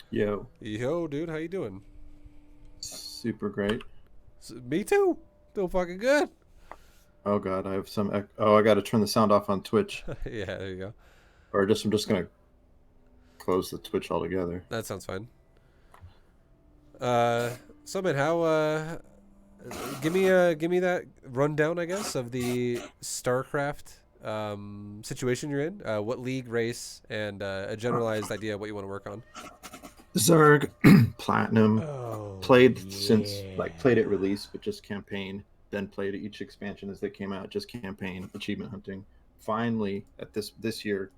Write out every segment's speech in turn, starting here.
Yo, Yo, dude, how you doing? super great. Me too. Doing fucking good. Oh god, I have some. Oh, I got to turn the sound off on Twitch, Yeah, there you go. or just I'm just gonna close the Twitch altogether. That sounds fine. Uh, so man, how? Give me that rundown, I guess, of the StarCraft situation you're in. What league, race, and a generalized idea of what you want to work on. Zerg, Platinum, Oh played since like yeah. played at release, but just campaign. Then played each expansion as they came out, just campaign, achievement hunting. Finally, at this year,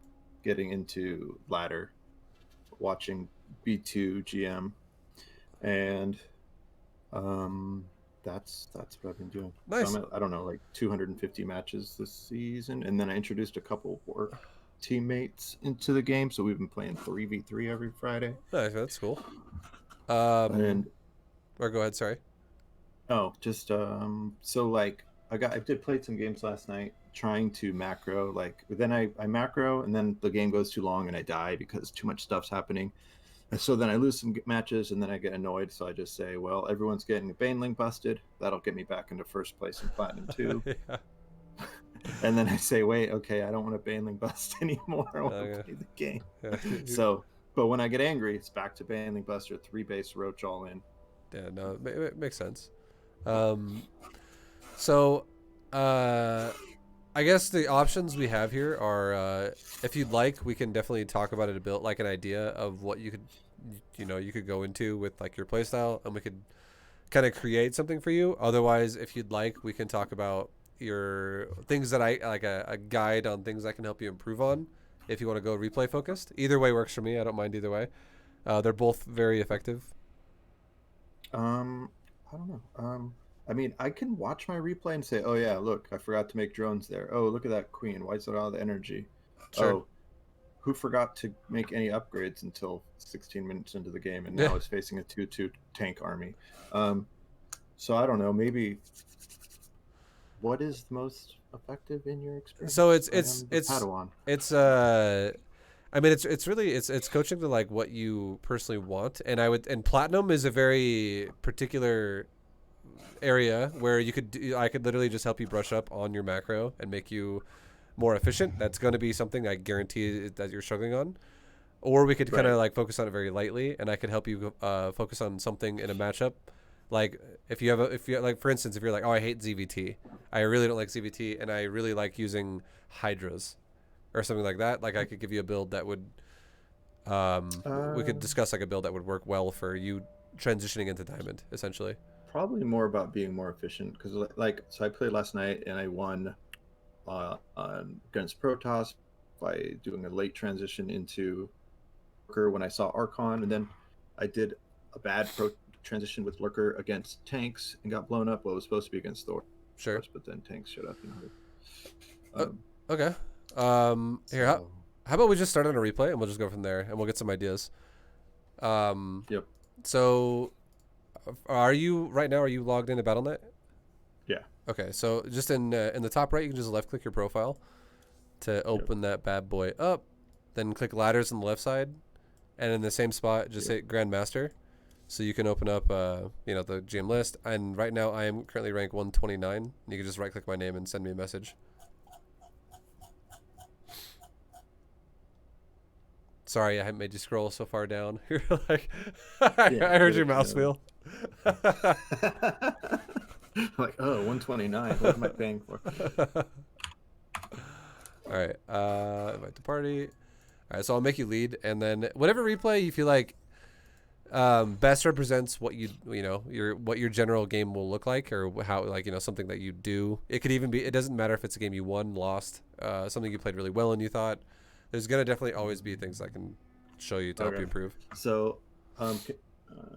getting into ladder, watching B2 GM, and Um, that's what I've been doing. So I'm Nice. at, I don't know, like 250 matches this season, and then I introduced a couple work teammates into the game, so we've been playing 3v3 every Friday. Nice. That's cool. Um, And or go ahead. Sorry. just so like I did play some games last night trying to macro, like then I macro and then the game goes too long and I die because too much stuff's happening. And so then I lose some matches and then I get annoyed. So I just say, well, everyone's getting a Baneling busted. That'll get me back into first place in Platinum 2. Yeah. And then I say, wait, okay, I don't want a Baneling bust anymore. I want to Okay. play the game. Yeah. So, but when I get angry, it's back to Baneling Buster, 3 base Roach all in. Yeah. No, it makes sense. Um, so, uh, I guess the options we have here are, if you'd like, we can definitely talk about it a bit, like an idea of what you could, you could go into with like your playstyle, and we could kind of create something for you. Otherwise, if you'd like, we can talk about your things that I like a guide on things I can help you improve on. If you want to go replay focused, either way works for me. I don't mind either way. They're both very effective. Um, I don't know. I mean, I can watch my replay and say, oh yeah, look, I forgot to make drones there. Oh, look at that queen. Why is it all the energy? Sure. Oh, who forgot to make any upgrades until 16 minutes into the game and Yeah. now is facing a 2-2 tank army. Um, so I don't know. Maybe what is the most effective in your So experience? it's I it's am the it's Padawan. it's I mean, it's really it's coaching to like what you personally want, and and platinum is a very particular area where I could literally just help you brush up on your macro and make you more efficient. That's going to be something I guarantee that you're struggling on. Or we could kind Right. of like focus on it very lightly, and I could help you focus on something in a matchup. Like if you like for instance, if you're like, oh, I hate ZvT, I really don't like ZvT, and I really like using Hydras or something like that. Like I could give you a build that would we could Uh, discuss like a build that would work well for you transitioning into diamond essentially. Probably more about being more efficient because, like, so I played last night and I won against Protoss by doing a late transition into Lurker when I saw Archon, and then I did a bad transition with Lurker against tanks and got blown up. Well, it was supposed to be against Thor, Sure. but then tanks showed up and hurt. Uh, Um, okay. Here, so, how about we just start on a replay and we'll just go from there and we'll get some ideas. Um, yep, so are you right now? Are you logged into BattleNet? yeah, Okay, so just in the top right, you can just left click your profile to yep, open that bad boy up. Then click ladders on the left side, and in the same spot, just yep. hit Grandmaster, so you can open up the GM list. And right now, I am currently rank 129. You can just right click my name and send me a message. Sorry, I haven't made you scroll so far down. You're like, I Yeah, heard your good. mouse wheel. Like, oh, 129. What am I paying for? All right, invite to party. All right, so I'll make you lead, and then whatever replay you feel like best represents what what your general game will look like, or how like something that you do. It could even be. It doesn't matter if it's a game you won, lost, something you played really well and you thought. There's gonna definitely always be things I can show you to help you Okay. improve. So,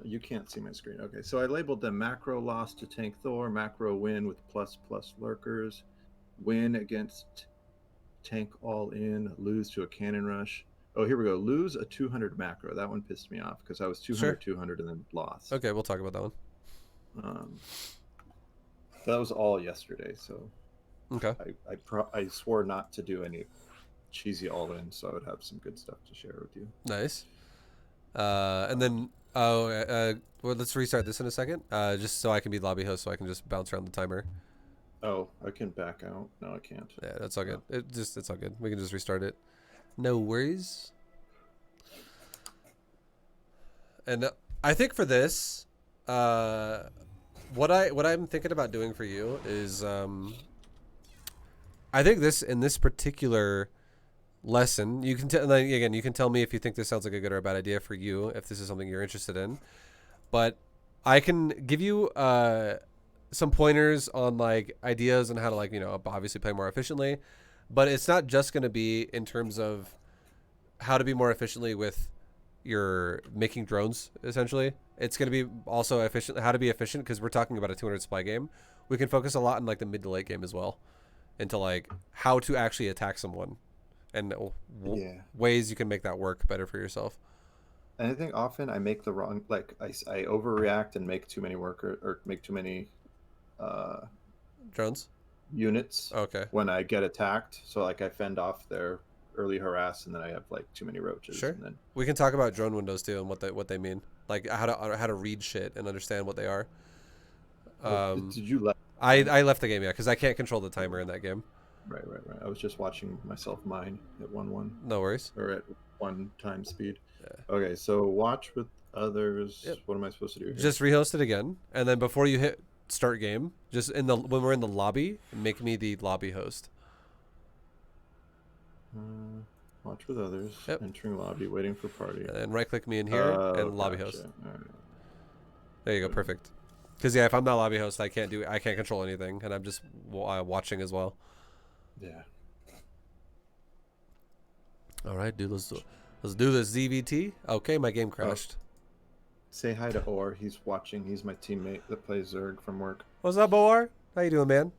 you can't see my screen. Okay. So I labeled them macro loss to tank Thor, macro win with plus plus lurkers, win against tank all in, lose to a cannon rush. Oh, here we go. Lose a 200 macro. That one pissed me off because I was Sure. 200, 200, and then lost. Okay, we'll talk about that one. Um, that was all yesterday. So Okay. I swore not to do any cheesy all in, so I would have some good stuff to share with you. Nice. And then well, let's restart this in a second. Just so I can be lobby host, so I can just bounce around the timer. Oh, I can back out. No, I can't. Yeah, that's all good. No. It's all good. We can just restart it. No worries. And I think for this, what I'm thinking about doing for you is, I think in this particular lesson, you can again, you can tell me if you think this sounds like a good or a bad idea for you, if this is something you're interested in. But I can give you some pointers on like ideas on how to, like, obviously play more efficiently. But it's not just going to be in terms of how to be more efficiently with your making drones. Essentially, it's going to be also efficient, how to be efficient, because we're talking about a 200 supply game. We can focus a lot on like the mid to late game as well, into like how to actually attack someone and ways you can make that work better for yourself. And I think often I make the wrong, like I overreact and make too many worker or make too many uh, Drones. units Okay. when I get attacked. So like I fend off their early harass, and then I have like too many roaches. Sure. And then We can talk about drone windows too and what they mean, like how to read shit and understand what they are. did you let? I left the game, yeah, because I can't control the timer in that game. Right. I was just watching myself mine at 1-1 No worries. or at 1 time speed. Yeah. Okay, so watch with others. Yep. What am I supposed to do here? Just rehost it again, and then before you hit start game, just when we're in the lobby, make me the lobby host. Watch with others. Yep. Entering lobby, waiting for party. And right click me in here and lobby host. All right. There you go, perfect. Because yeah, if I'm not lobby host, I can't control anything, and I'm just watching as well. Yeah. All right, dude. Let's do this ZvT. Okay, my game crashed. Say hi to Orr. He's watching. He's my teammate that plays Zerg from work. What's up, Boar? How you doing, man?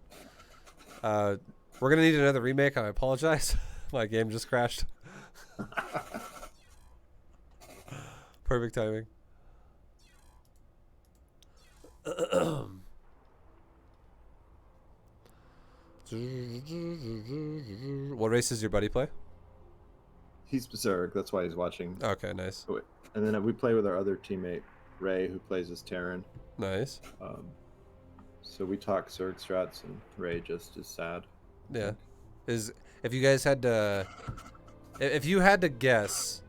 We're gonna need another remake. I apologize. My game just crashed. Perfect timing. What race does your buddy play? He's Zerg. That's why he's watching. Okay, nice. Oh, and then we play with our other teammate, Ray, who plays as Terran. Nice. So we talk Zerg strats, and Ray just is sad. Yeah. If you guys had to, if you had to guess,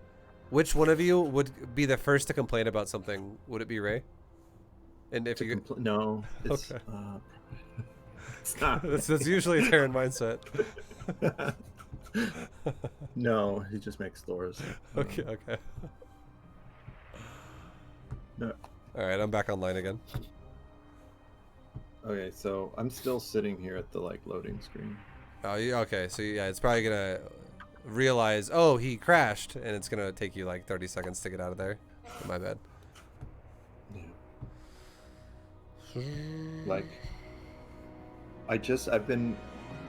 which one of you would be the first to complain about something? Would it be Ray? And if you no, it's, okay, it's not. that's usually a Terran mindset. No, he just makes Thors. Okay. No. All right, I'm back online again. Okay, so I'm still sitting here at the loading screen. Oh, yeah, okay. So yeah, it's probably gonna realize, oh, he crashed, and it's gonna take you like 30 seconds to get out of there. My bad. Yeah.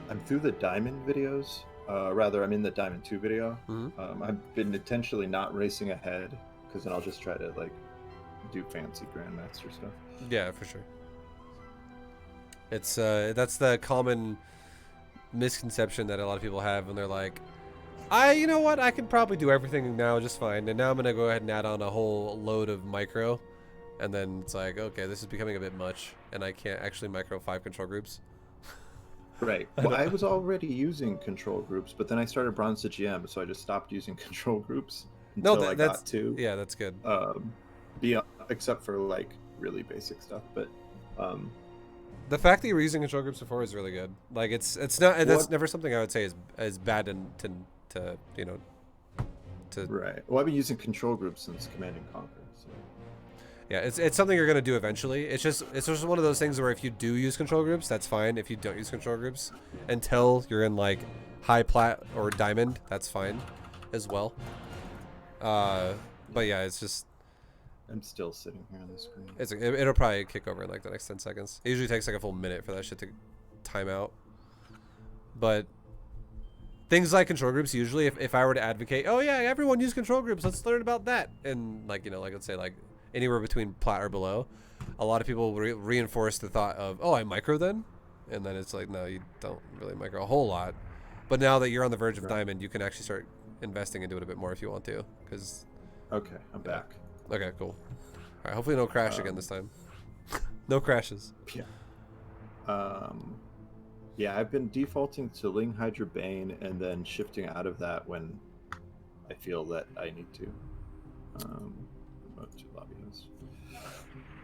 I'm through the Diamond videos. I'm in the Diamond 2 video. Mm-hmm. I've been intentionally not racing ahead, because then I'll just try to do fancy Grandmaster stuff. Yeah, for sure. It's that's the common misconception that a lot of people have when they're like, you know what, I can probably do everything now just fine, and now I'm gonna go ahead and add on a whole load of micro, and then it's like, okay, this is becoming a bit much, and I can't actually micro 5 control groups. Right. Well, I was already using control groups, but then I started Bronze to GM, so I just stopped using control groups until I got to. Yeah, that's good. Except for really basic stuff, but the fact that you were using control groups before is really good. Like it's not, that's never something I would say is bad to right. Well, I've been using control groups since Command and Conquer. So. Yeah, it's something you're gonna do eventually. It's just one of those things where if you do use control groups, that's fine. If you don't use control groups until you're in high plat or diamond, that's fine as well. But yeah, it's just. I'm still sitting here on the screen. It'll probably kick over in the next 10 seconds. It usually takes a full minute for that shit to time out. But things like control groups, usually if I were to advocate, oh yeah, everyone use control groups, let's learn about that, and let's say anywhere between plat or below, a lot of people reinforce the thought of, oh, I micro then, and then it's like, no, you don't really micro a whole lot. But now that you're on the verge of diamond, you can actually start investing into it a bit more if you want to, because Okay, I'm Yeah. back. Okay, cool. All right, hopefully no crash again this time. No crashes. Yeah. Yeah, I've been defaulting to Ling Hydra Bane and then shifting out of that when I feel that I need to. Remote to lobby host.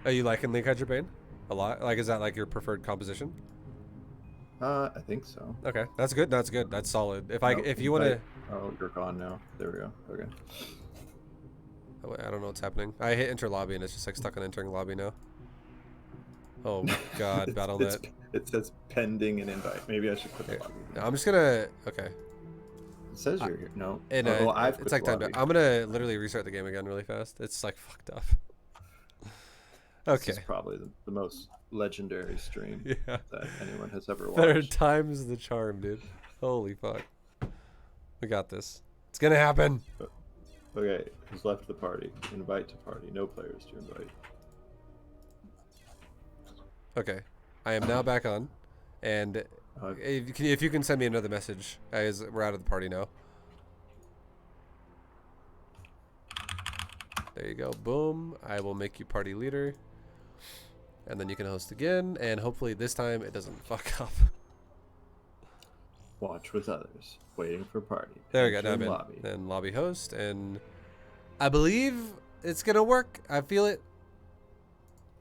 Are you liking Ling Hydra Bane a lot? Like, is that like your preferred composition? I think so. Okay, that's good. That's good. That's solid. If you want to, oh, you're gone now. There we go. Okay. oh, I don't know what's happening. I hit enter lobby and it's just like stuck on entering lobby now. Oh god, BattleNet. It says pending an invite. Maybe I should quit the lobby. I'm just gonna. Okay. It says you're here. No. And it's like time to. I'm gonna literally restart the game again really fast. It's like fucked up. Okay. This is probably the most legendary stream Yeah. that anyone has ever watched. Third time's the charm, dude. Holy fuck. We got this. It's gonna happen. Okay, who's left the party? Invite to party. No players to invite. Okay. I am now back on. And if you can send me another message, as we're out of the party now. There you go. Boom. I will make you party leader. And then you can host again. And hopefully this time it doesn't fuck up. Watch with others. Waiting for party. There we go. Now Enter I'm in. lobby. And lobby host. And I believe it's going to work. I feel it.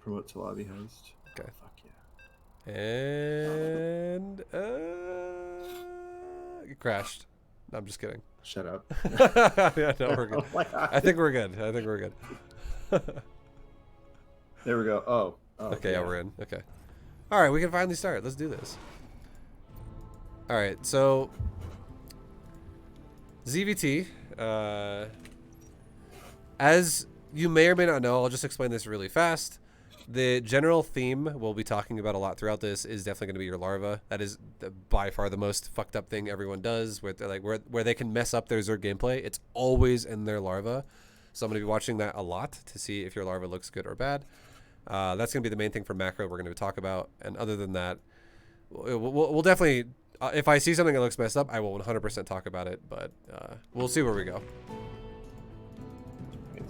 Promote to lobby host. Okay. Fuck yeah. And it crashed. No, I'm just kidding. Shut up. Yeah, no, we're good. I think we're good. I think we're good. There we go. Oh. Okay, yeah, we're in. Okay. All right, we can finally start. Let's do this. All right, so ZvT, as you may or may not know, I'll just explain this really fast. The general theme we'll be talking about a lot throughout this is definitely going to be your larva. That is by far the most fucked up thing everyone does, where where they can mess up their Zerg gameplay. It's always in their larva. So I'm going to be watching that a lot to see if your larva looks good or bad. That's going to be the main thing for macro we're going to talk about. And other than that, we'll definitely, if I see something that looks messed up, I will 100% talk about it. But we'll see where we go.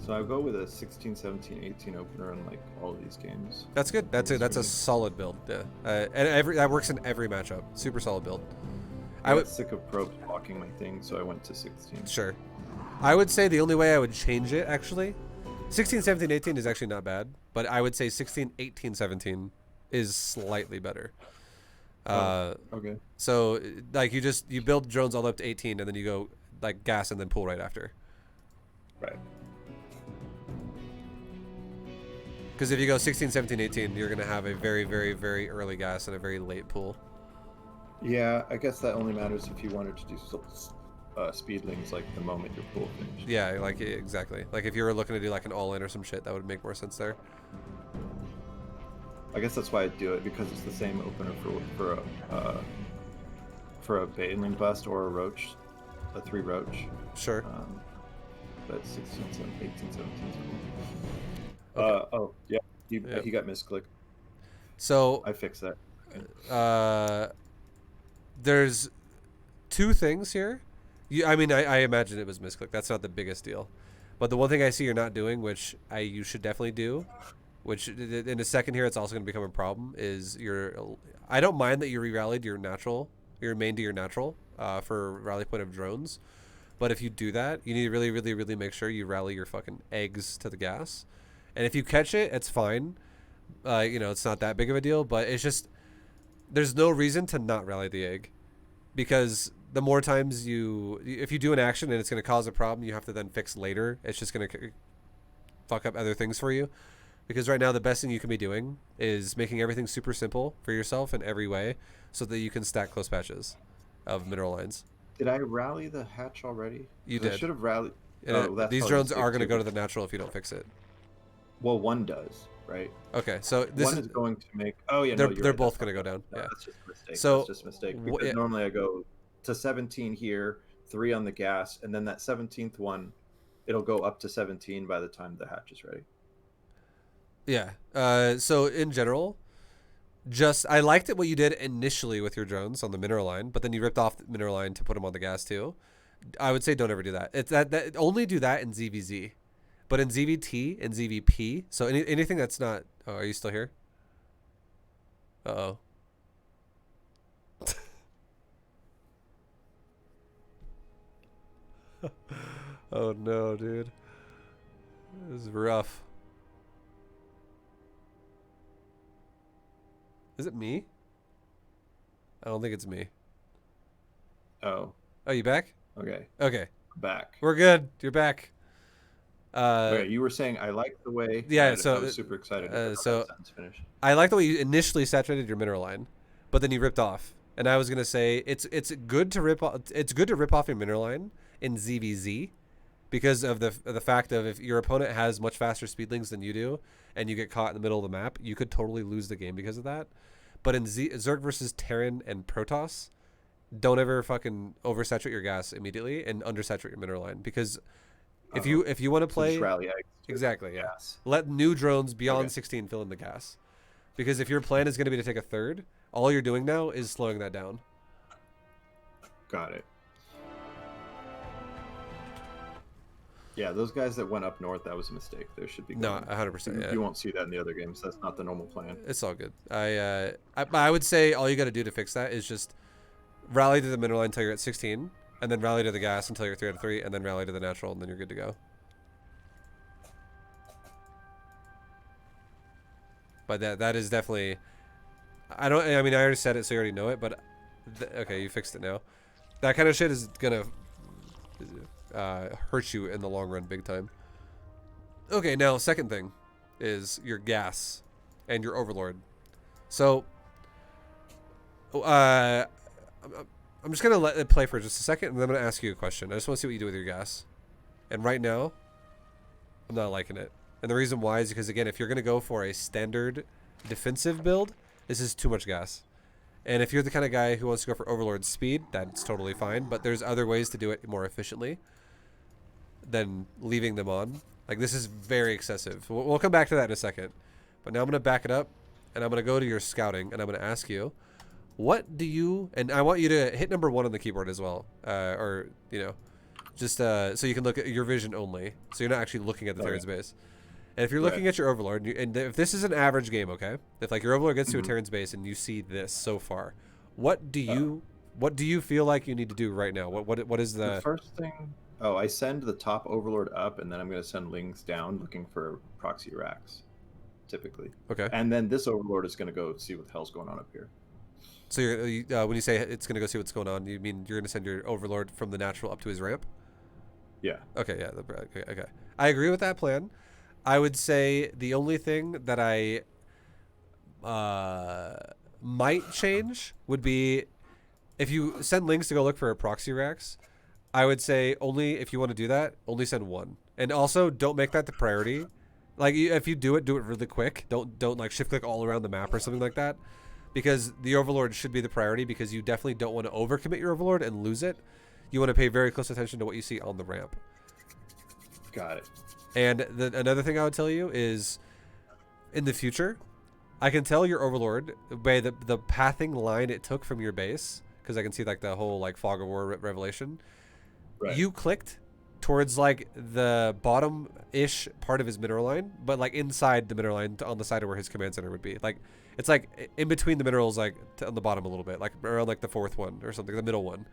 So I'll go with a 16, 17, 18 opener on like all of these games. That's good. That's a solid build. Yeah. And that works in every matchup. Super solid build. I was sick of probes blocking my thing, so I went to 16. Sure. I would say the only way I would change it, actually, 16, 17, 18 is actually not bad, but I would say 16, 18, 17 is slightly better. Okay. So like you build drones all up to 18 and then you go like gas and then pull right after. Right. Because if you go 16, 17, 18, you're going to have a very, very, very early gas and a very late pull. Yeah, I guess that only matters if you wanted to do speedlings like the moment your pool finished. Yeah, like exactly. Like if you were looking to do like an all-in or some shit, that would make more sense there. I guess that's why I do it, because it's the same opener for a Baneling bust or a roach, a 3 roach. Sure. But 16, 17, 18, 17. Okay. Oh yeah, he got misclicked. So I fixed that. There's 2 things here. I mean, I imagine it was misclicked. That's not the biggest deal. But the one thing I see you're not doing, which you should definitely do, which in a second here it's also going to become a problem, is I don't mind that you re-rallied your main to your natural for rally point of drones. But if you do that, you need to really, really, really make sure you rally your fucking eggs to the gas. And if you catch it, it's fine. It's not that big of a deal, but it's just, there's no reason to not rally the egg, because the more times if you do an action and it's going to cause a problem you have to then fix later, it's just going to fuck up other things for you. Because right now the best thing you can be doing is making everything super simple for yourself in every way so that you can stack close patches of mineral lines. Did I rally the hatch already? You did. I should have rallied. These drones are going to go to the natural if you don't fix it. Well, one does, right? Okay, so one is going to make. Oh yeah, they're both going to go down. No, yeah, that's just a mistake. So that's just a mistake. Because normally I go to 17 here, 3 on the gas, and then that 17th one, it'll go up to 17 by the time the hatch is ready. Yeah. So in general, I liked it what you did initially with your drones on the mineral line, but then you ripped off the mineral line to put them on the gas too. I would say don't ever do that. It's that only do that in ZvZ. But in ZvT and ZvP, so anything that's not. Oh, are you still here? Uh oh. Oh no, dude. This is rough. Is it me? I don't think it's me. Oh. Oh, you back? Okay. Okay. Back. We're good. You're back. Okay, you were saying I like the way. Yeah. I was super excited. So that sentence finished. I like the way you initially saturated your mineral line, but then you ripped off. And I was gonna say it's good to rip off. It's good to rip off your mineral line in ZvZ, because of the fact of if your opponent has much faster speedlings than you do, and you get caught in the middle of the map, you could totally lose the game because of that. But in Zerg versus Terran and Protoss, don't ever fucking oversaturate your gas immediately and undersaturate your mineral line, because if you want to play exactly, yeah, let new drones beyond 16 fill in the gas, because if your plan is going to be to take a third, all you're doing now is slowing that down. Got it. Yeah, those guys that went up north, that was a mistake. There should be no 100%. Yeah. You won't see that in the other games. That's not the normal plan. It's all good. I would say all you got to do to fix that is just rally to the mineral line until you're at 16, and then rally to the gas until you're 3 out of 3, and then rally to the natural, and then you're good to go. But that is definitely. I mean, I already said it, so you already know it. But okay, you fixed it now. That kind of shit is gonna hurt you in the long run, big time. Okay, now second thing is your gas and your overlord. So, I'm just gonna let it play for just a second, and then I'm gonna ask you a question. I just want to see what you do with your gas. And right now, I'm not liking it. And the reason why is because, again, if you're gonna go for a standard defensive build, this is too much gas. And if you're the kind of guy who wants to go for overlord speed, that's totally fine. But there's other ways to do it more efficiently than leaving them on. Like, this is very excessive. We'll come back to that in a second. But now I'm going to back it up, and I'm going to go to your scouting, and I'm going to ask you, what do you... And I want you to hit number 1 on the keyboard as well. Or, you know, just so you can look at your vision only. So you're not actually looking at the Terran's base. And if you're looking at your overlord, and if this is an average game, okay? If, like, your overlord gets to a Terran's base and you see this so far, what do you feel like you need to do right now? What is the first thing? Oh, I send the top overlord up, and then I'm going to send Lings down looking for proxy racks, typically. Okay. And then this overlord is going to go see what the hell's going on up here. So when you say it's going to go see what's going on, you mean you're going to send your overlord from the natural up to his ramp? Yeah. Okay, yeah. Okay. I agree with that plan. I would say the only thing that I might change would be if you send Lings to go look for proxy racks, I would say only if you want to do that, only send 1. And also don't make that the priority. Like, if you do it really quick. Don't like shift click all around the map or something like that, because the overlord should be the priority, because you definitely don't want to overcommit your overlord and lose it. You want to pay very close attention to what you see on the ramp. Got it. And another thing I would tell you is, in the future, I can tell your overlord by the pathing line it took from your base, because I can see like the whole like fog of war revelation. Right. You clicked towards like the bottom-ish part of his mineral line, but like inside the mineral line on the side of where his command center would be. Like, it's like in between the minerals, like on the bottom a little bit, like around like the 4th one or something, the middle one.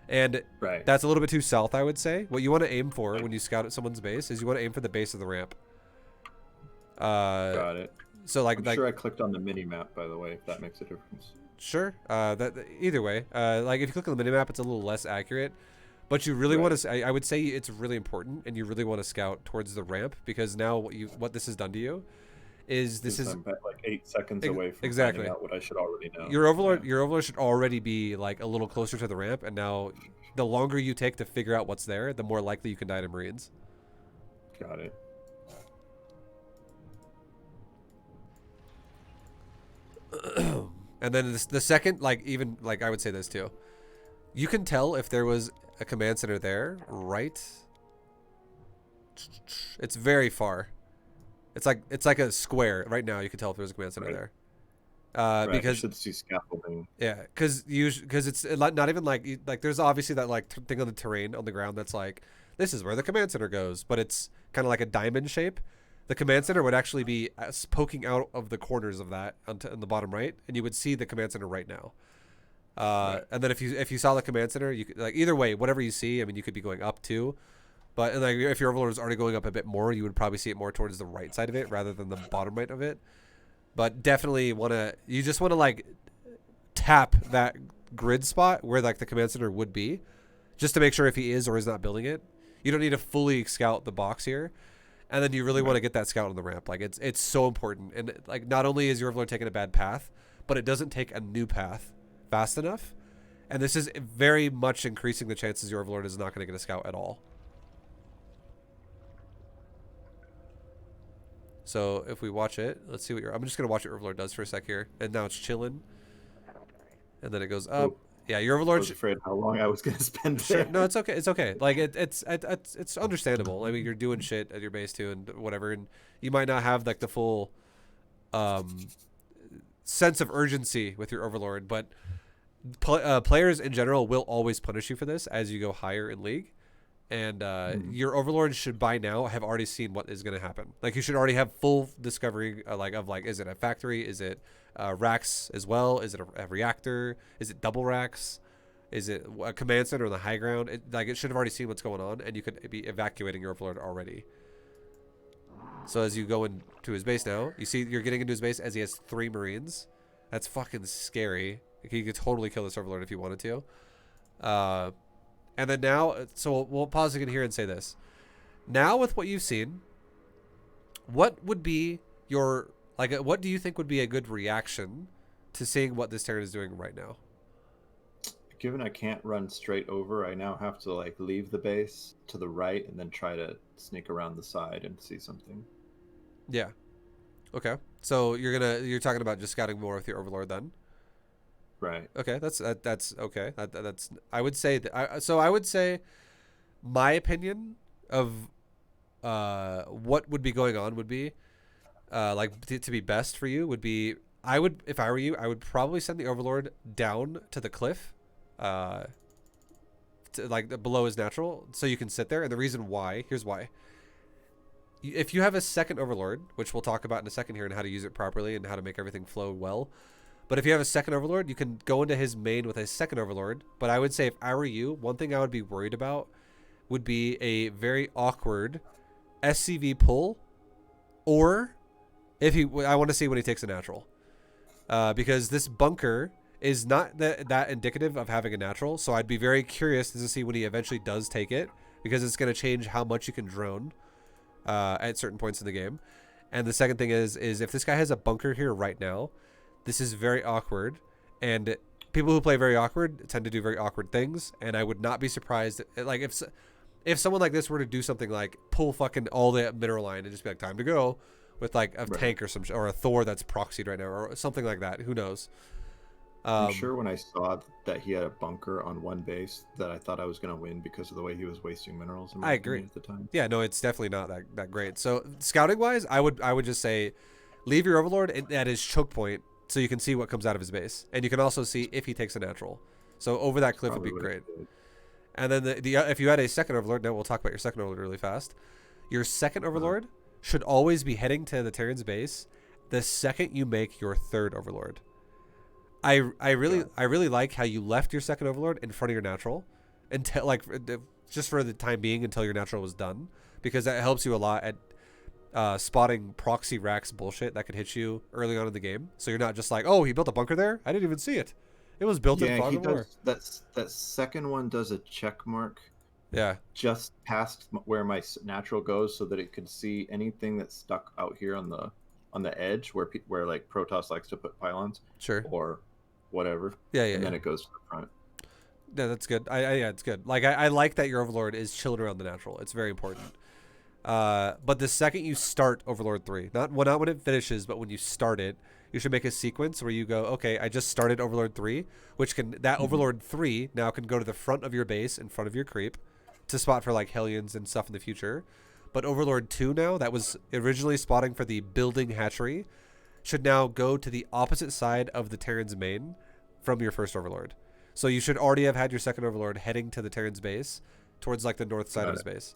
And that's a little bit too south, I would say. What you want to aim for when you scout at someone's base is you want to aim for the base of the ramp. Got it. So like, I'm sure I clicked on the mini map, by the way, if that makes a difference. Sure. Either way, like if you click on the mini map, it's a little less accurate. But you really want to. I would say it's really important, and you really want to scout towards the ramp, because now what this has done to you is I'm like 8 seconds away from finding out what I should already know. Your overlord should already be like a little closer to the ramp, and now the longer you take to figure out what's there, the more likely you can die to Marines. Got it. And then the second, like, even like I would say this too, you can tell if there was a command center there, right? It's very far. It's like a square right now. You can tell if there's a command center there, because you should see scaffolding. Yeah, because it's not even like there's obviously that like thing on the terrain on the ground that's like this is where the command center goes, but it's kind of like a diamond shape. The command center would actually be poking out of the corners of that in the bottom right, and you would see the command center right now. Right. And then if you saw the command center, you could, like, either way, whatever you see, I mean, you could be going up too, but like if your overlord is already going up a bit more, you would probably see it more towards the right side of it rather than the bottom right of it. But definitely you just want to like tap that grid spot where like the command center would be, just to make sure if he is or is not building it. You don't need to fully scout the box here. And then you really want to get that scout on the ramp. Like it's so important. And like not only is your overlord taking a bad path, but it doesn't take a new path fast enough. And this is very much increasing the chances your overlord is not going to get a scout at all. So if we watch it, let's see what I'm just going to watch what your overlord does for a sec here. And now it's chilling. And then it goes up. Oh. Yeah, your overlord. I was afraid how long I was gonna spend there. Sure. No, it's okay. It's okay. Like it's understandable. I mean, you're doing shit at your base too, and whatever, and you might not have like the full sense of urgency with your overlord, but players in general will always punish you for this as you go higher in league, and your overlord should by now have already seen what is going to happen. Like you should already have full discovery, like is it a factory? Is it racks as well? Is it a reactor? Is it double racks? Is it a command center on the high ground? It should have already seen what's going on, and you could be evacuating your overlord already. So as you go into his base now, you see you're getting into his base as he has 3 Marines. That's fucking scary. He could totally kill this overlord if he wanted to. And then now, so we'll pause again here and say this. Now with what you've seen, what would be your... what do you think would be a good reaction to seeing what this Terran is doing right now? Given I can't run straight over, I now have to like leave the base to the right and then try to sneak around the side and see something. Yeah. Okay. So you're talking about just scouting more with your overlord then? Right. Okay. That's okay. That's I would say that I would say my opinion of what would be going on would be to be best for you would be, if I were you, I would probably send the overlord down to the cliff, below his natural, so you can sit there. And the reason why, here's why. If you have a second overlord, which we'll talk about in a second here and how to use it properly and how to make everything flow well, but if you have a second overlord, you can go into his main with a second overlord. But I would say if I were you, one thing I would be worried about would be a very awkward SCV pull, or I want to see when he takes a natural, because this bunker is not that indicative of having a natural. So I'd be very curious to see when he eventually does take it, because it's going to change how much you can drone at certain points in the game. And the second thing is if this guy has a bunker here right now, this is very awkward, and people who play very awkward tend to do very awkward things. And I would not be surprised, like if someone like this were to do something like pull fucking all the mineral line and just be like, time to go, with like a tank or a Thor that's proxied right now or something like that. Who knows? I'm sure when I saw that he had a bunker on one base that I thought I was going to win because of the way he was wasting minerals. I agree. At the time. Yeah, no, it's definitely not that great. So scouting wise, I would just say leave your overlord at his choke point so you can see what comes out of his base, and you can also see if he takes a natural. So over that cliff would be great. And then if you had a second overlord, now we'll talk about your second overlord really fast. Your second overlord should always be heading to the Terran's base the second you make your third overlord. I really like how you left your second overlord in front of your natural until just for the time being until your natural was done, because that helps you a lot at spotting proxy racks bullshit that could hit you early on in the game. So you're not just like, oh, he built a bunker there, I didn't even see it. It was built in Fog of War. That second one does a check mark. Yeah. Just past where my natural goes, so that it could see anything that's stuck out here on the edge where like Protoss likes to put pylons. Sure. Or whatever. Yeah. And then it goes to the front. Yeah, that's good. Yeah, it's good. Like I like that your overlord is chilled around the natural. It's very important. But the second you start Overlord 3, not when it finishes, but when you start it, you should make a sequence where you go, okay, I just started Overlord 3, which Overlord 3 now can go to the front of your base in front of your creep to spot for like Hellions and stuff in the future. But Overlord 2 now, that was originally spotting for the building hatchery, should now go to the opposite side of the Terran's main from your first Overlord. So you should already have had your second Overlord heading to the Terran's base towards like the north side of his base.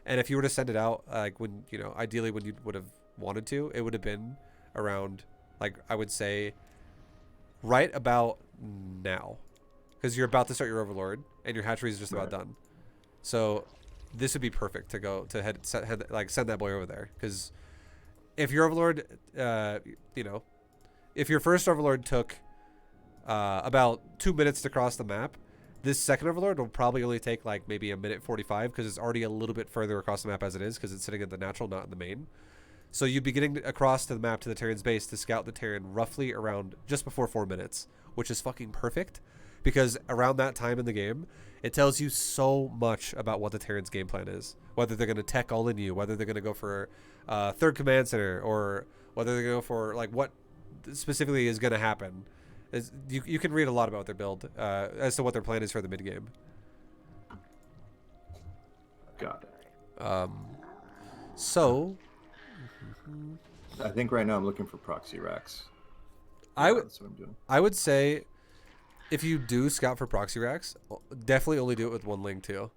And if you were to send it out, like when, you know, ideally when you would have wanted to, it would have been around, like, I would say right about now, because you're about to start your Overlord and your hatchery is just about done. So this would be perfect to go to send that boy over there. Because if your Overlord, you know, if your first Overlord took about 2 minutes to cross the map, this second Overlord will probably only take like maybe a minute 45 because it's already a little bit further across the map as it is because it's sitting at the natural, not in the main. So you'd be getting across to the map to the Terran's base to scout the Terran roughly around just before 4 minutes, which is fucking perfect because around that time in the game, it tells you so much about what the Terran's game plan is. Whether they're going to tech all in you, whether they're going to go for third command center, or whether they're going to go for like what specifically is going to happen. You can read a lot about their build as to what their plan is for the mid game. Got it. So I think right now I'm looking for proxy racks. That's what I'm doing. I would say if you do scout for proxy racks, definitely only do it with one Ling too.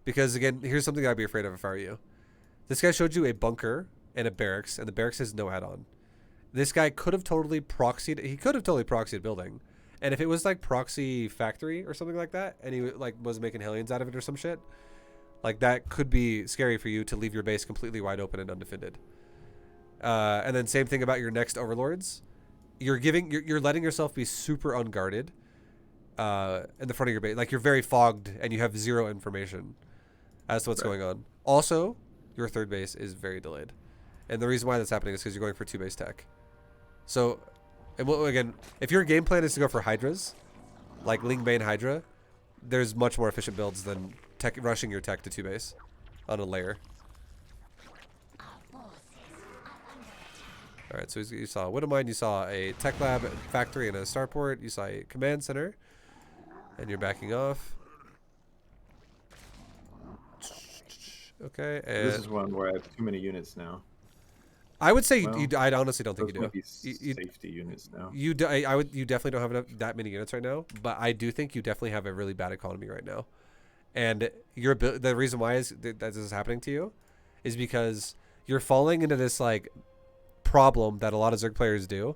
Because again, here's something I'd be afraid of if I were you. This guy showed you a bunker and a barracks, and the barracks has no add-on. This guy could have totally proxied. He could have totally proxied building, and if it was like proxy factory or something like that, and he like was making Hellions out of it or some shit, like that could be scary for you to leave your base completely wide open and undefended. And then same thing about your next Overlords. You're letting yourself be super unguarded in the front of your base. Like you're very fogged and you have zero information as to what's going on. Also, your third base is very delayed, and the reason why that's happening is because you're going for 2 base tech. So, and again, if your game plan is to go for Hydras, like Ling Bane Hydra, there's much more efficient builds than rushing your tech to 2 base on a layer. Alright, so you saw Widowmine, you saw a tech lab factory and a starport, you saw a command center, and you're backing off. Okay, and this is one where I have too many units now. I would say I honestly don't think you do. Safety units now. You definitely don't have that many units right now, but I do think you definitely have a really bad economy right now. And the reason why that this is happening to you is because you're falling into this like problem that a lot of Zerg players do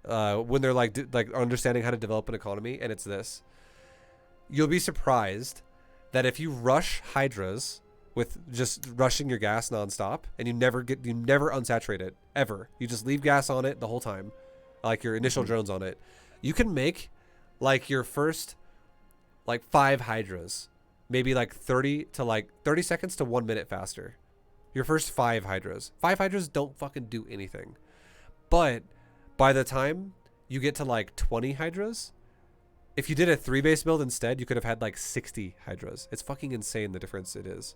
when they're like understanding how to develop an economy, and it's this. You'll be surprised that if you rush Hydras with just rushing your gas nonstop, and you never unsaturate it ever. You just leave gas on it the whole time, like your initial drones on it. You can make like your first like 5 Hydras, maybe like 30 seconds to 1 minute faster. Your first 5 Hydras. 5 Hydras don't fucking do anything, but by the time you get to like 20 Hydras, if you did a 3 base build instead, you could have had like 60 Hydras. It's fucking insane the difference it is.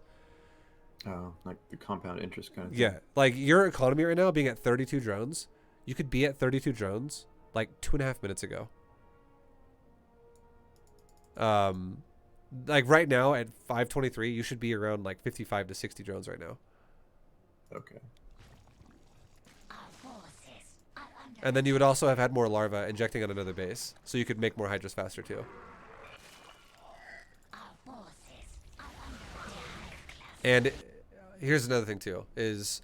Oh, like the compound interest kind of thing. Yeah, like your economy right now being at 32 drones, you could be at 32 drones like 2.5 minutes ago. Like right now at 523, you should be around like 55 to 60 drones right now. Okay. And then you would also have had more larvae injecting on another base, so you could make more Hydras faster too. And here's another thing too, is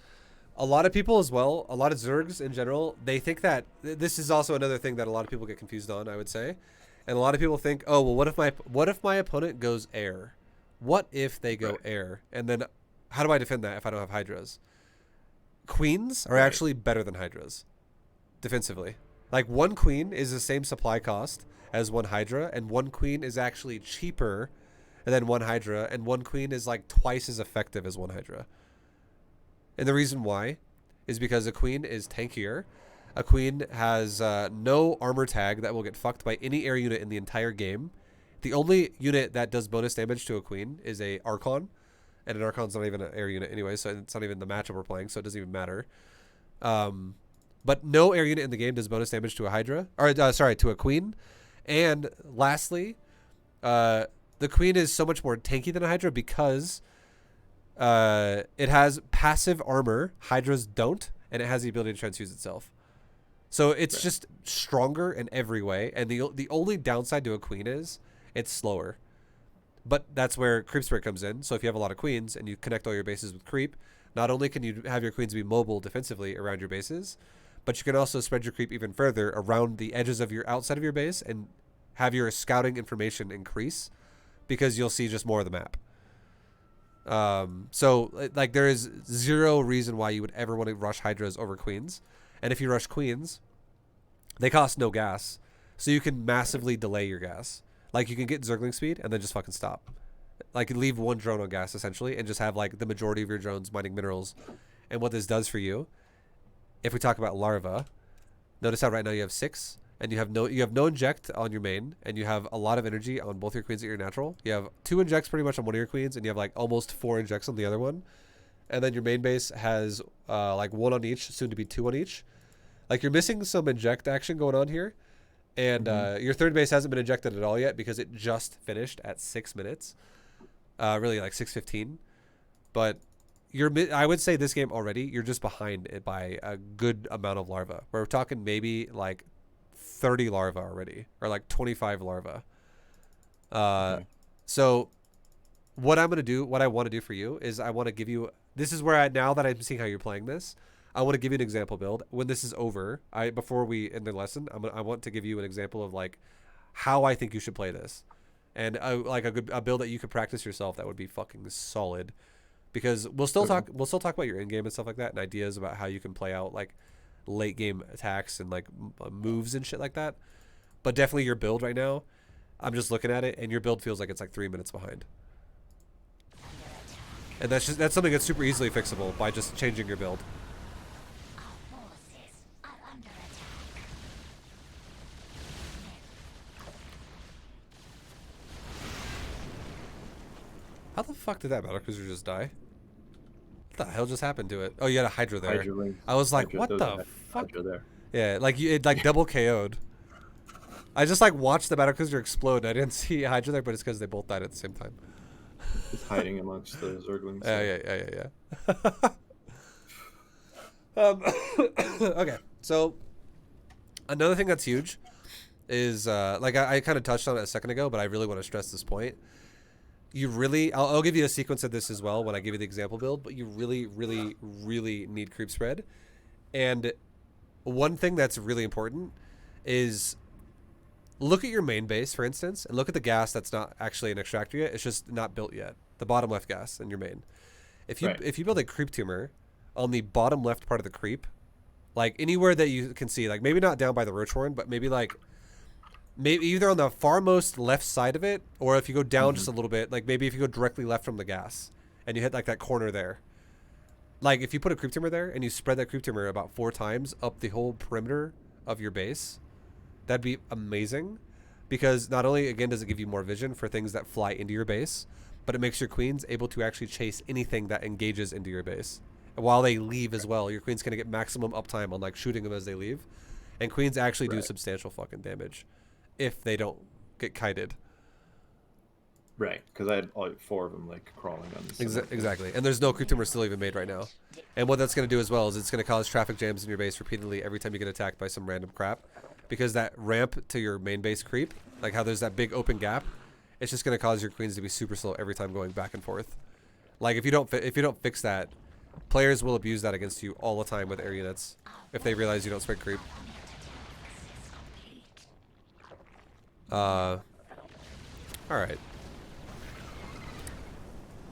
a lot of people as well, a lot of Zergs in general, they think that this is also another thing that a lot of people get confused on, I would say. And a lot of people think, oh, well, what if my opponent goes air? What if they go air? And then how do I defend that if I don't have Hydras? Queens are actually better than Hydras defensively. Like 1 queen is the same supply cost as 1 Hydra, and 1 queen is actually cheaper than 1 Hydra, and 1 queen is like twice as effective as 1 Hydra. And the reason why is because a queen is tankier. A queen has no armor tag that will get fucked by any air unit in the entire game. The only unit that does bonus damage to a queen is a Archon, and an Archon's not even an air unit anyway, so it's not even the matchup we're playing, so it doesn't even matter. But no air unit in the game does bonus damage to a Hydra, or to a queen. And lastly, the queen is so much more tanky than a Hydra because it has passive armor. Hydras don't, and it has the ability to transfuse itself. So it's just stronger in every way. And the only downside to a queen is it's slower. But that's where creep spread comes in. So if you have a lot of queens and you connect all your bases with creep, not only can you have your queens be mobile defensively around your bases, but you can also spread your creep even further around the edges of your outside of your base and have your scouting information increase because you'll see just more of the map. So like there is zero reason why you would ever want to rush Hydras over queens. And if you rush queens, they cost no gas. So you can massively delay your gas. Like you can get Zergling speed and then just fucking stop. Like leave one drone on gas essentially and just have like the majority of your drones mining minerals. And what this does for you, if we talk about larva, notice how right now you have 6 and you have no inject on your main and you have a lot of energy on both your queens at your natural. You have 2 injects pretty much on one of your queens and you have like almost 4 injects on the other one. And then your main base has like 1 on each, soon to be 2 on each. Like you're missing some inject action going on here. And your third base hasn't been injected at all yet because it just finished at 6 minutes. Really like 6:15. But I would say this game already, you're just behind it by a good amount of larva. We're talking maybe like 30 larva already or like 25 larva. So what I'm going to do, what I want to do for you is I want to give you, this is where now that I'm seeing how you're playing this, I want to give you an example build. When this is over, before we end the lesson, I want to give you an example of like how I think you should play this. And like a build that you could practice yourself that would be fucking solid. Because we'll still talk about your in game and stuff like that and ideas about how you can play out like late game attacks and like moves and shit like that. But definitely your build right now, I'm just looking at it and your build feels like it's like 3 minutes behind. And that's something that's super easily fixable by just changing your build. How the fuck did that battlecruiser just die? What the hell just happened to it? Oh, you had a Hydra there. Hydra I was like, what the fuck? There. Yeah, like it like double KO'd. I just like watched the battlecruiser explode. And I didn't see Hydra there, but it's because they both died at the same time. It's hiding amongst the Zerglings. Yeah. Okay, so another thing that's huge is like I kind of touched on it a second ago, but I really want to stress this point. You really, I'll give you a sequence of this as well when I give you the example build, but you really, really, really need creep spread. And one thing that's really important is look at your main base, for instance, and look at the gas that's not actually an extractor yet. It's just not built yet. The bottom left gas in your main. If you build a creep tumor on the bottom left part of the creep, like anywhere that you can see, like maybe not down by the roach horn, but maybe either on the farmost left side of it, or if you go down just a little bit, like maybe if you go directly left from the gas and you hit like that corner there. Like if you put a creep tumor there and you spread that creep tumor about 4 times up the whole perimeter of your base, that'd be amazing, because not only again does it give you more vision for things that fly into your base, but it makes your queens able to actually chase anything that engages into your base. And while they leave as well, your queens can get maximum uptime on like shooting them as they leave. And queens actually do substantial fucking damage if they don't get kited. Right, because I had like 4 of them like crawling on this. Exactly, and there's no creep tumor still even made right now. And what that's going to do as well is it's going to cause traffic jams in your base repeatedly every time you get attacked by some random crap, because that ramp to your main base creep, like how there's that big open gap, it's just going to cause your queens to be super slow every time going back and forth. Like if you don't fix that, players will abuse that against you all the time with air units if they realize you don't spread creep. All right.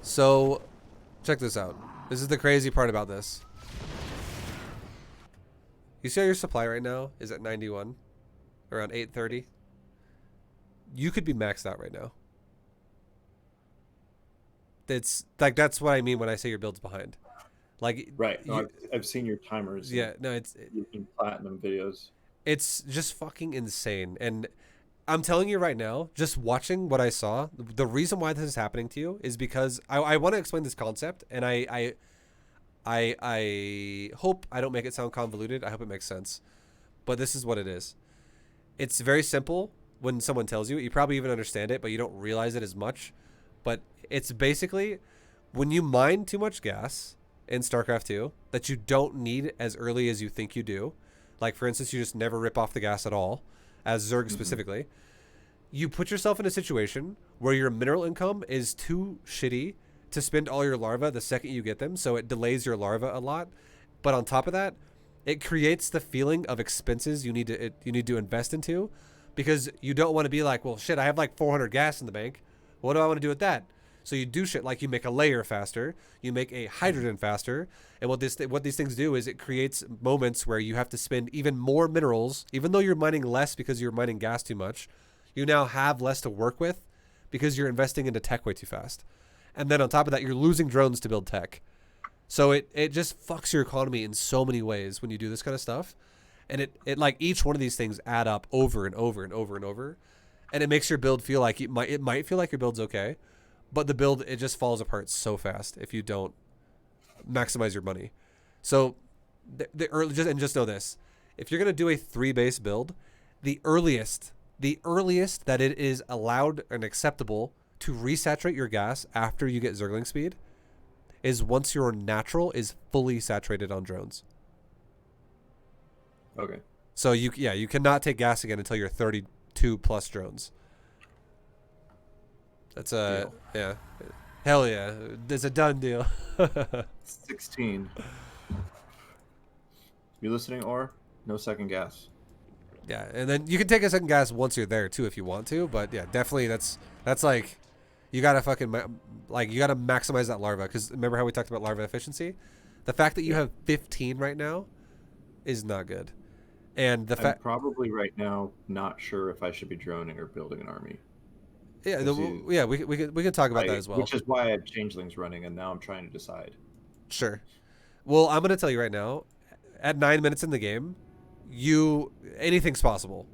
So, check this out. This is the crazy part about this. You see how your supply right now is at 91, around 830. You could be maxed out right now. It's like that's what I mean when I say your build's behind. Like right. No, I've seen your timers. Yeah. No, it's in Platinum videos. It's just fucking insane. And I'm telling you right now, just watching what I saw, the reason why this is happening to you is because I want to explain this concept, and I hope I don't make it sound convoluted. I hope it makes sense. But this is what it is. It's very simple when someone tells you. You probably even understand it, but you don't realize it as much. But it's basically when you mine too much gas in StarCraft 2 that you don't need as early as you think you do. Like, for instance, you just never rip off the gas at all, as Zerg specifically. you put yourself in a situation where your mineral income is too shitty to spend all your larvae the second you get them, so it delays your larvae a lot. But on top of that, it creates the feeling of expenses you need to invest into, because you don't want to be like, well, shit, I have like 400 gas in the bank. What do I want to do with that? So you do shit like you make a layer faster, you make a hydrogen faster, and what these things do is it creates moments where you have to spend even more minerals, even though you're mining less because you're mining gas too much. You now have less to work with because you're investing into tech way too fast. And then on top of that, you're losing drones to build tech. So it just fucks your economy in so many ways when you do this kind of stuff. And it like each one of these things add up over and over and over and over. And it makes your build feel like it might feel like your build's okay, but the build, it just falls apart so fast if you don't maximize your money. So just know this. If you're going to do a 3-base build, the earliest that it is allowed and acceptable to resaturate your gas after you get Zergling speed is once your natural is fully saturated on drones. Okay. So you cannot take gas again until you're 32 plus drones. That's a yeah. Hell yeah. It's a done deal. 16. You listening, or no second gas? Yeah, and then you can take a second gas once you're there too if you want to, but yeah, definitely that's like you gotta fucking you gotta maximize that larva, because remember how we talked about larva efficiency? The fact that you have 15 right now is not good, and the fact probably right now not sure if I should be droning or building an army. Yeah, we can talk about that as well. Which is why I have changelings running, and now I'm trying to decide. Sure. Well, I'm gonna tell you right now, at 9 minutes in the game, anything's possible.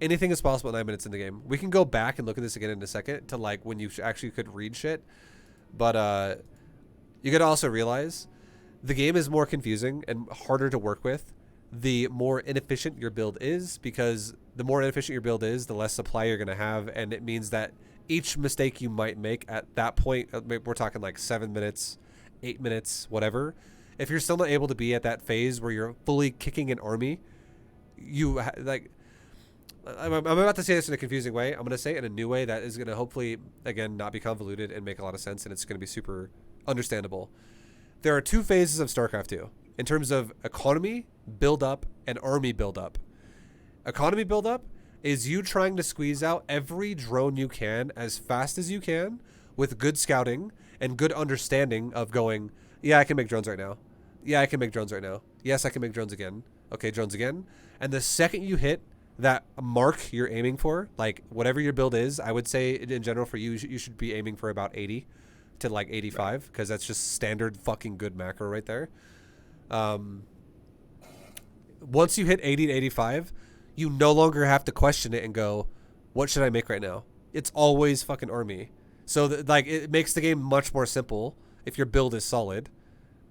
Anything is possible at 9 minutes in the game. We can go back and look at this again in a second to like when you actually could read shit. But you gotta also realize the game is more confusing and harder to work with the more inefficient your build is, because the more inefficient your build is, the less supply you're gonna have, and it means that each mistake you might make at that point, we're talking like 7 minutes, 8 minutes, whatever. If you're still not able to be at that phase where you're fully kicking an army, I'm about to say this in a confusing way. I'm going to say it in a new way that is going to hopefully, again, not be convoluted and make a lot of sense, and it's going to be super understandable. There are 2 phases of StarCraft 2 in terms of economy build-up and army build-up. Economy build-up is you trying to squeeze out every drone you can as fast as you can with good scouting and good understanding of going, yeah, I can make drones right now. Yeah, I can make drones right now. Yes, I can make drones again. Okay, drones again. And the second you hit that mark you're aiming for, like whatever your build is, I would say in general for you, you should be aiming for about 80 to like 85, because that's just standard fucking good macro right there. Once you hit 80 to 85, you no longer have to question it and go, what should I make right now? It's always fucking army. So it makes the game much more simple if your build is solid,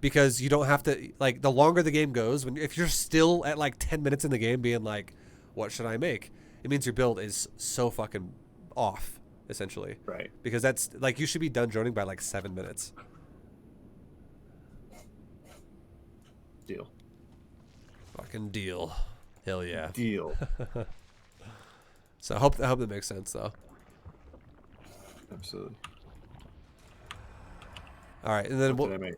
because you don't have to, like, the longer the game goes, if you're still at like 10 minutes in the game being like, what should I make? It means your build is so fucking off, essentially. Right. Because that's like, you should be done droning by like 7 minutes. Deal. Fucking deal. Hell yeah. Deal. So I hope that makes sense though. Absolutely. All right, and then what did I make?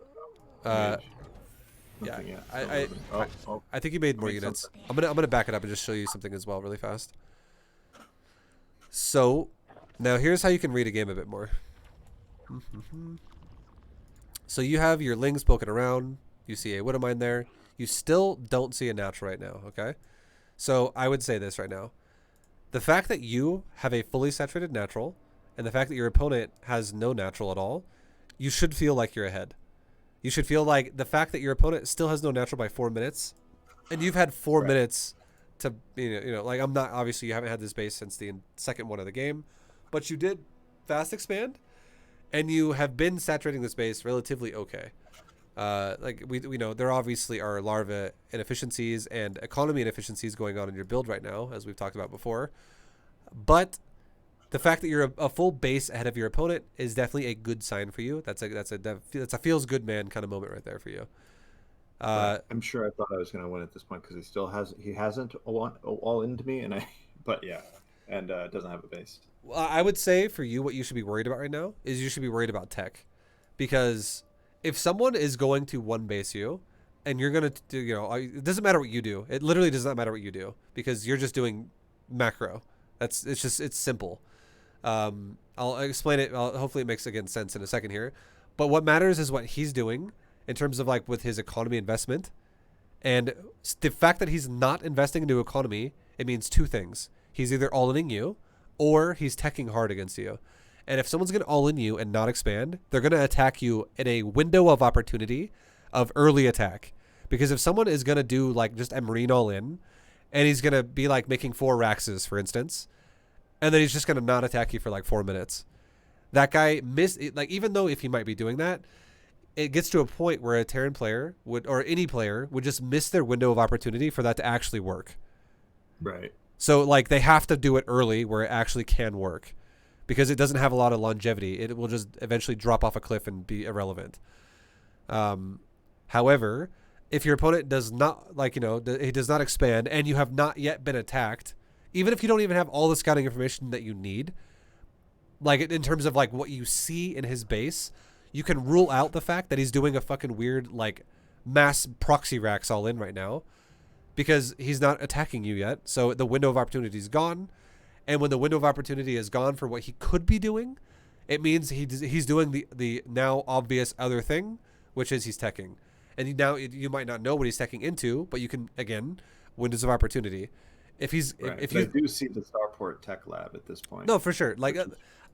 Yeah, I think you made more units. I'm gonna back it up and just show you something as well, really fast. So, now here's how you can read a game a bit more. So you have your Lings poking around. You see a Widowmine there. You still don't see a natural right now. Okay, so I would say this right now: the fact that you have a fully saturated natural, and the fact that your opponent has no natural at all, you should feel like you're ahead. You should feel like the fact that your opponent still has no natural by 4 minutes, and you've had 4 minutes to, like, I'm not, obviously you haven't had this base since the second one of the game, but you did fast expand, and you have been saturating this base relatively okay. Like we know there obviously are larva inefficiencies and economy inefficiencies going on in your build right now, as we've talked about before, but the fact that you're a full base ahead of your opponent is definitely a good sign for you. That's a feels good man kind of moment right there for you. I'm sure I thought I was going to win at this point because he hasn't all into me, but yeah. and doesn't have a base. Well, I would say for you, what you should be worried about right now is you should be worried about tech, because if someone is going to one base you, and you're gonna do, it doesn't matter what you do. It literally does not matter what you do because you're just doing macro. It's simple. I'll explain it. Hopefully, it makes again sense in a second here. But what matters is what he's doing in terms of like with his economy investment, and the fact that he's not investing into economy. It means two things: he's either all-inning you, or he's teching hard against you. And if someone's going to all in you and not expand, they're going to attack you in a window of opportunity of early attack. Because if someone is going to do like just a Marine all in, and he's going to be like making 4 Raxes, for instance, and then he's just going to not attack you for like 4 minutes, that guy like, even though if he might be doing that, it gets to a point where a Terran player would, or any player would just miss their window of opportunity for that to actually work. Right. So like they have to do it early where it actually can work, because it doesn't have a lot of longevity. It will just eventually drop off a cliff and be irrelevant. However, if your opponent does not, he does not expand and you have not yet been attacked, even if you don't even have all the scouting information that you need, like in terms of like what you see in his base, you can rule out the fact that he's doing a fucking weird like mass proxy racks all in right now, because he's not attacking you yet. So the window of opportunity is gone. And when the window of opportunity is gone for what he could be doing, it means he's doing the now obvious other thing, which is he's teching. And now you might not know what he's teching into, but you can, again, windows of opportunity. If he's Right. if I you do see the Starport Tech Lab at this point. no, for sure, like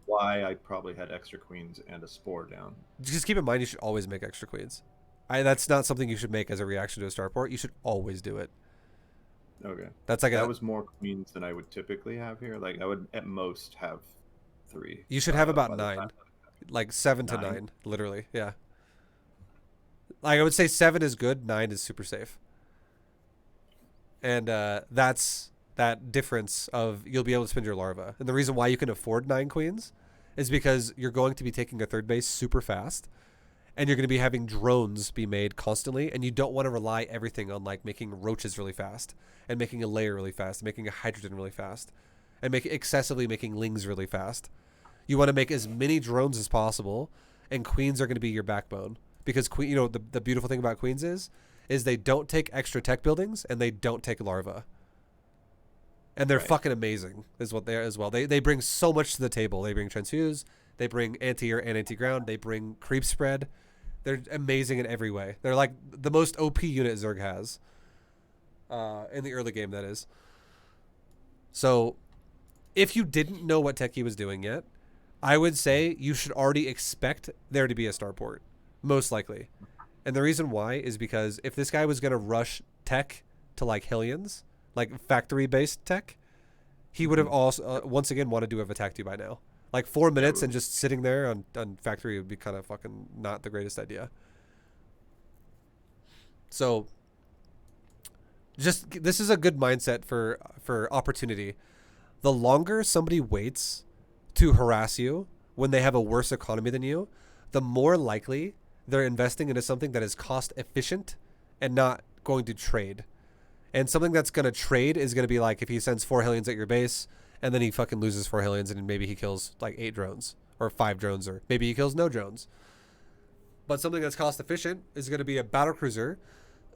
Why I probably had extra queens and a spore down. just keep in mind you should always make extra queens. That's not something you should make as a reaction to a starport. You should always do it. Okay. That's like that was more queens than I would typically have here. Like I would at most have 3. You should have about by the 9, time. like 7 to 9? 9, literally. Yeah. Like I would say 7 is good, 9 is super safe. And that's that difference of you'll be able to spend your larva. And the reason why you can afford 9 queens is because you're going to be taking a third base super fast, and you're going to be having drones be made constantly, and you don't want to rely everything on like making roaches really fast and making a layer really fast and making a hydrogen really fast and excessively making lings really fast. You want to make as many drones as possible, and queens are going to be your backbone, because the beautiful thing about queens is they don't take extra tech buildings and they don't take larva. And they're fucking amazing is what they are as well. They bring so much to the table. They bring transfuse, they bring anti-air and anti-ground, they bring creep spread. They're amazing in every way. They're like the most OP unit Zerg has in the early game, that is. So if you didn't know what tech he was doing yet, I would say you should already expect there to be a starport, most likely. And the reason why is because if this guy was going to rush tech to like Hellions, like factory-based tech, he would have also, once again, wanted to have attacked you by now. Like 4 minutes and just sitting there on factory would be kind of fucking not the greatest idea. So just this is a good mindset for opportunity. The longer somebody waits to harass you when they have a worse economy than you, the more likely they're investing into something that is cost efficient and not going to trade. And something that's going to trade is going to be like if he sends 4 Hellions at your base and then he fucking loses 4 Hellions and maybe he kills like 8 drones or 5 drones, or maybe he kills no drones. But something that's cost efficient is going to be a battle cruiser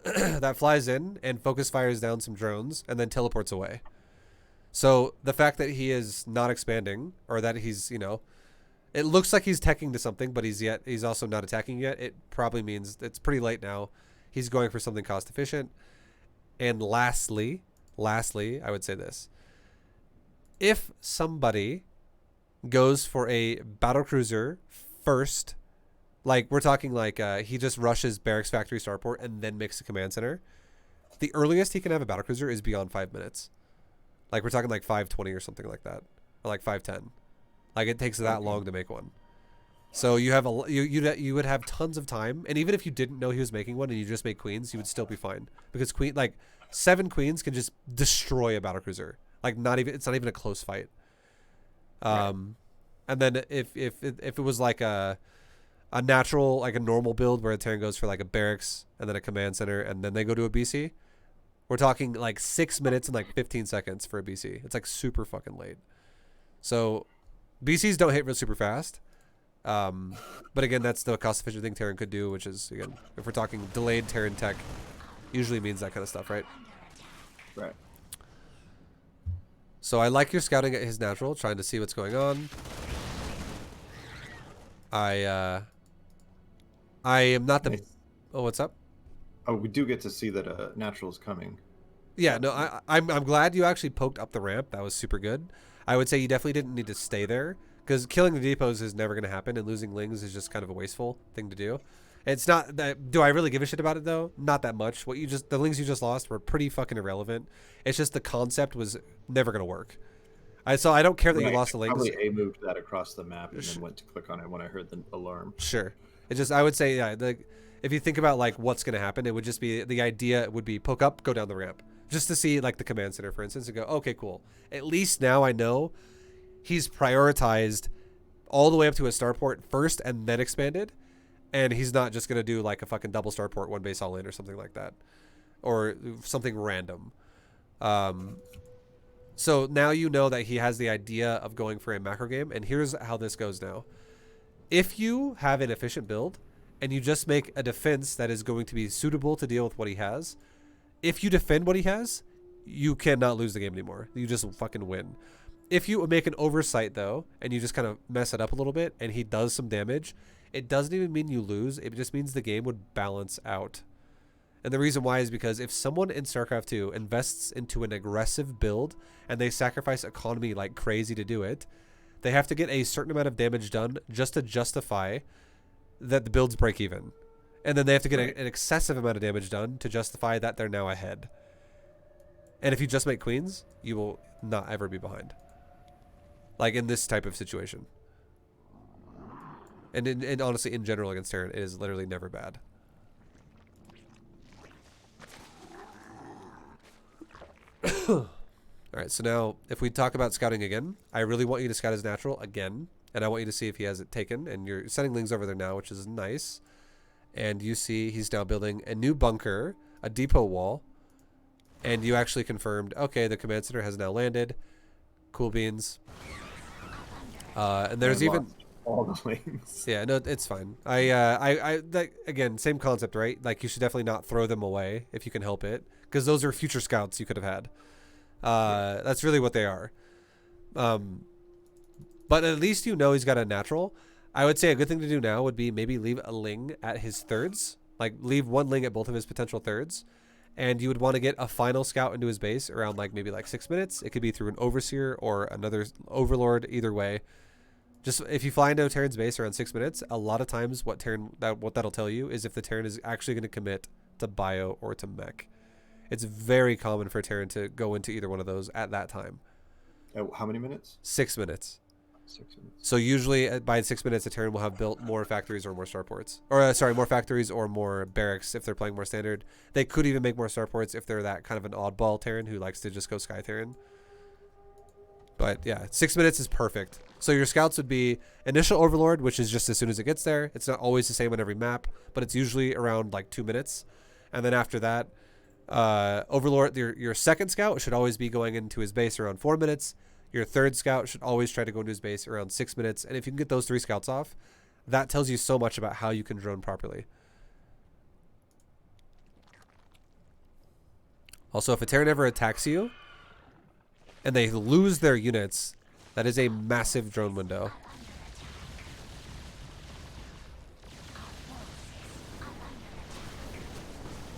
that flies in and focus fires down some drones and then teleports away. So the fact that he is not expanding, or that he's, it looks like he's teching to something, but he's also not attacking yet, it probably means it's pretty late now. He's going for something cost efficient. And lastly, I would say this. If somebody goes for a battle cruiser first, like we're talking like he just rushes barracks factory starport and then makes a command center, the earliest he can have a battle cruiser is beyond 5 minutes. Like we're talking like 5:20 or something like that, or like 5:10. Like it takes that long to make one. So you have you would have tons of time, and even if you didn't know he was making one and you just make queens, you would still be fine, because 7 queens can just destroy a battle cruiser. Like it's not even a close fight. And then if it was like a natural, like a normal build where a Terran goes for like a barracks and then a command center and then they go to a BC, We're talking like 6 minutes and like 15 seconds for a BC. It's like super fucking late. So BCs don't hit real super fast. But again, that's the cost efficient thing Terran could do, which is, again, if we're talking delayed Terran tech, usually means that kind of stuff, right? Right. So I like your scouting at his natural, trying to see what's going on. I am not the... Nice. Oh, what's up? Oh, we do get to see that natural is coming. Yeah, no, I'm glad you actually poked up the ramp. That was super good. I would say you definitely didn't need to stay there, because killing the depots is never going to happen, and losing Lings is just kind of a wasteful thing to do. It's not that... Do I really give a shit about it, though? Not that much. The Lings you just lost were pretty fucking irrelevant. It's just the concept was never going to work. I don't care that you lost the Lings. Probably A-moved that across the map and then went to click on it when I heard the alarm. Sure. I would say, yeah, if you think about like what's going to happen, it would just be, the idea would be poke up, go down the ramp. Just to see like the command center, for instance, and go, okay, cool. At least now I know he's prioritized all the way up to a starport first and then expanded. And he's not just going to do like a fucking double starport, one base all in or something like that. Or something random. So now you know that he has the idea of going for a macro game. And here's how this goes now. If you have an efficient build and you just make a defense that is going to be suitable to deal with what he has, if you defend what he has, you cannot lose the game anymore. You just fucking win. If you make an oversight, though, and you just kind of mess it up a little bit and he does some damage, it doesn't even mean you lose. It just means the game would balance out. And the reason why is because if someone in StarCraft 2 invests into an aggressive build and they sacrifice economy like crazy to do it, they have to get a certain amount of damage done just to justify that the builds break even. And then they have to get an excessive amount of damage done to justify that they're now ahead. And if you just make queens, you will not ever be behind. Like in this type of situation. And honestly, in general against Terran, it is literally never bad. Alright, so now, if we talk about scouting again, I really want you to scout his natural again. And I want you to see if he has it taken. And you're sending Lings over there now, which is nice. And you see he's now building a new bunker, a depot wall. And you actually confirmed, okay, the command center has now landed. Cool beans. And there's even... all the Lings. Yeah, no, it's fine. Again, same concept, right? Like, you should definitely not throw them away if you can help it. Because those are future scouts you could have had. That's really what they are. But at least you know he's got a natural. I would say a good thing to do now would be maybe leave a Ling at his thirds. Like, leave one Ling at both of his potential thirds. And you would want to get a final scout into his base around, like, maybe, like, 6 minutes. It could be through an Overseer or another Overlord, either way. Just, if you fly into a Terran's base around 6 minutes, a lot of times what that'll tell you is if the Terran is actually going to commit to bio or to mech. It's very common for a Terran to go into either one of those at that time. How many minutes? 6 minutes. 6 minutes. So usually by 6 minutes, a Terran will have built more factories or more starports. Or, sorry, more factories or more barracks if they're playing more standard. They could even make more starports if they're that kind of an oddball Terran who likes to just go Sky Terran. But yeah, 6 minutes is perfect. So your scouts would be initial Overlord, which is just as soon as it gets there. It's not always the same on every map, but it's usually around like 2 minutes. And then after that, Overlord, your second scout should always be going into his base around 4 minutes. Your third scout should always try to go into his base around 6 minutes. And if you can get those 3 scouts off, that tells you so much about how you can drone properly. Also, if a Terran ever attacks you and they lose their units, that is a massive drone window.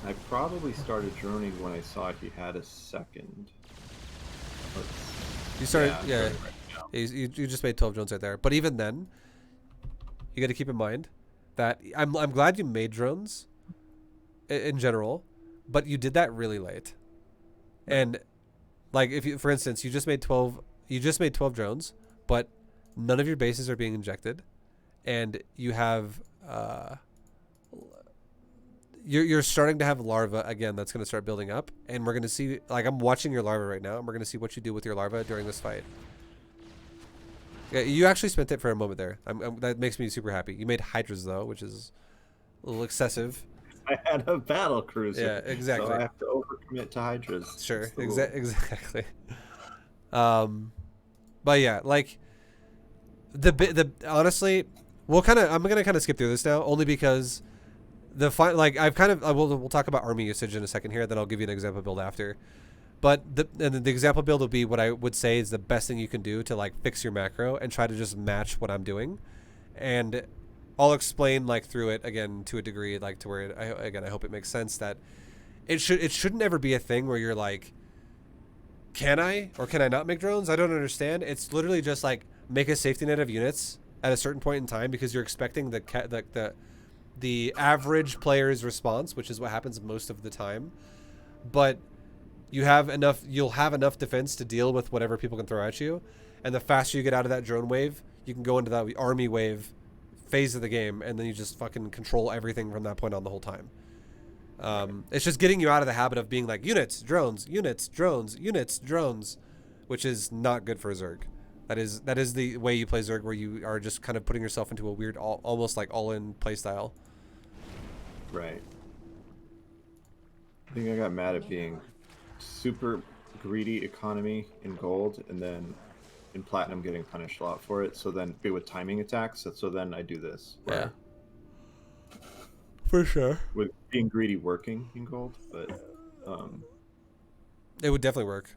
I probably started droning when I saw he had a second. You started, yeah. You just made 12 drones right there. But even then, you got to keep in mind that I'm glad you made drones in general, but you did that really late. And like if you, for instance, you just made 12 drones, but none of your bases are being injected, and you have you're starting to have larva again that's going to start building up, and we're going to see, like, I'm watching your larva right now, and we're going to see what you do with your larva during this fight. Yeah, you actually spent it for a moment there. That makes me super happy. You made hydras though, which is a little excessive. I had a battle cruiser, Yeah, so I exactly. have to overcommit to Hydras. That's Sure, the rule. exactly. Um, but yeah, like the honestly, I'm gonna kind of skip through this now, only because like I've kind of we'll talk about army usage in a second here. Then I'll give you an example build after. But the example build will be what I would say is the best thing you can do to like fix your macro and try to just match what I'm doing, and I'll explain like through it again to a degree, like to where I hope it makes sense that it shouldn't ever be a thing where you're like, can I or can I not make drones? I don't understand. It's literally just like make a safety net of units at a certain point in time because you're expecting the average player's response, which is what happens most of the time. But you'll have enough defense to deal with whatever people can throw at you. And the faster you get out of that drone wave, you can go into that army wave phase of the game, and then you just fucking control everything from that point on the whole time. It's just getting you out of the habit of being like units, drones, units, drones, units, drones, which is not good for Zerg. That is the way you play Zerg, where you are just kind of putting yourself into a weird, almost like all-in play style. Right. I think I got mad at being super greedy economy in gold, and then in platinum getting punished a lot for it. So then be with timing attacks. So then I do this. Yeah, for sure. With being greedy working in gold, but It would definitely work.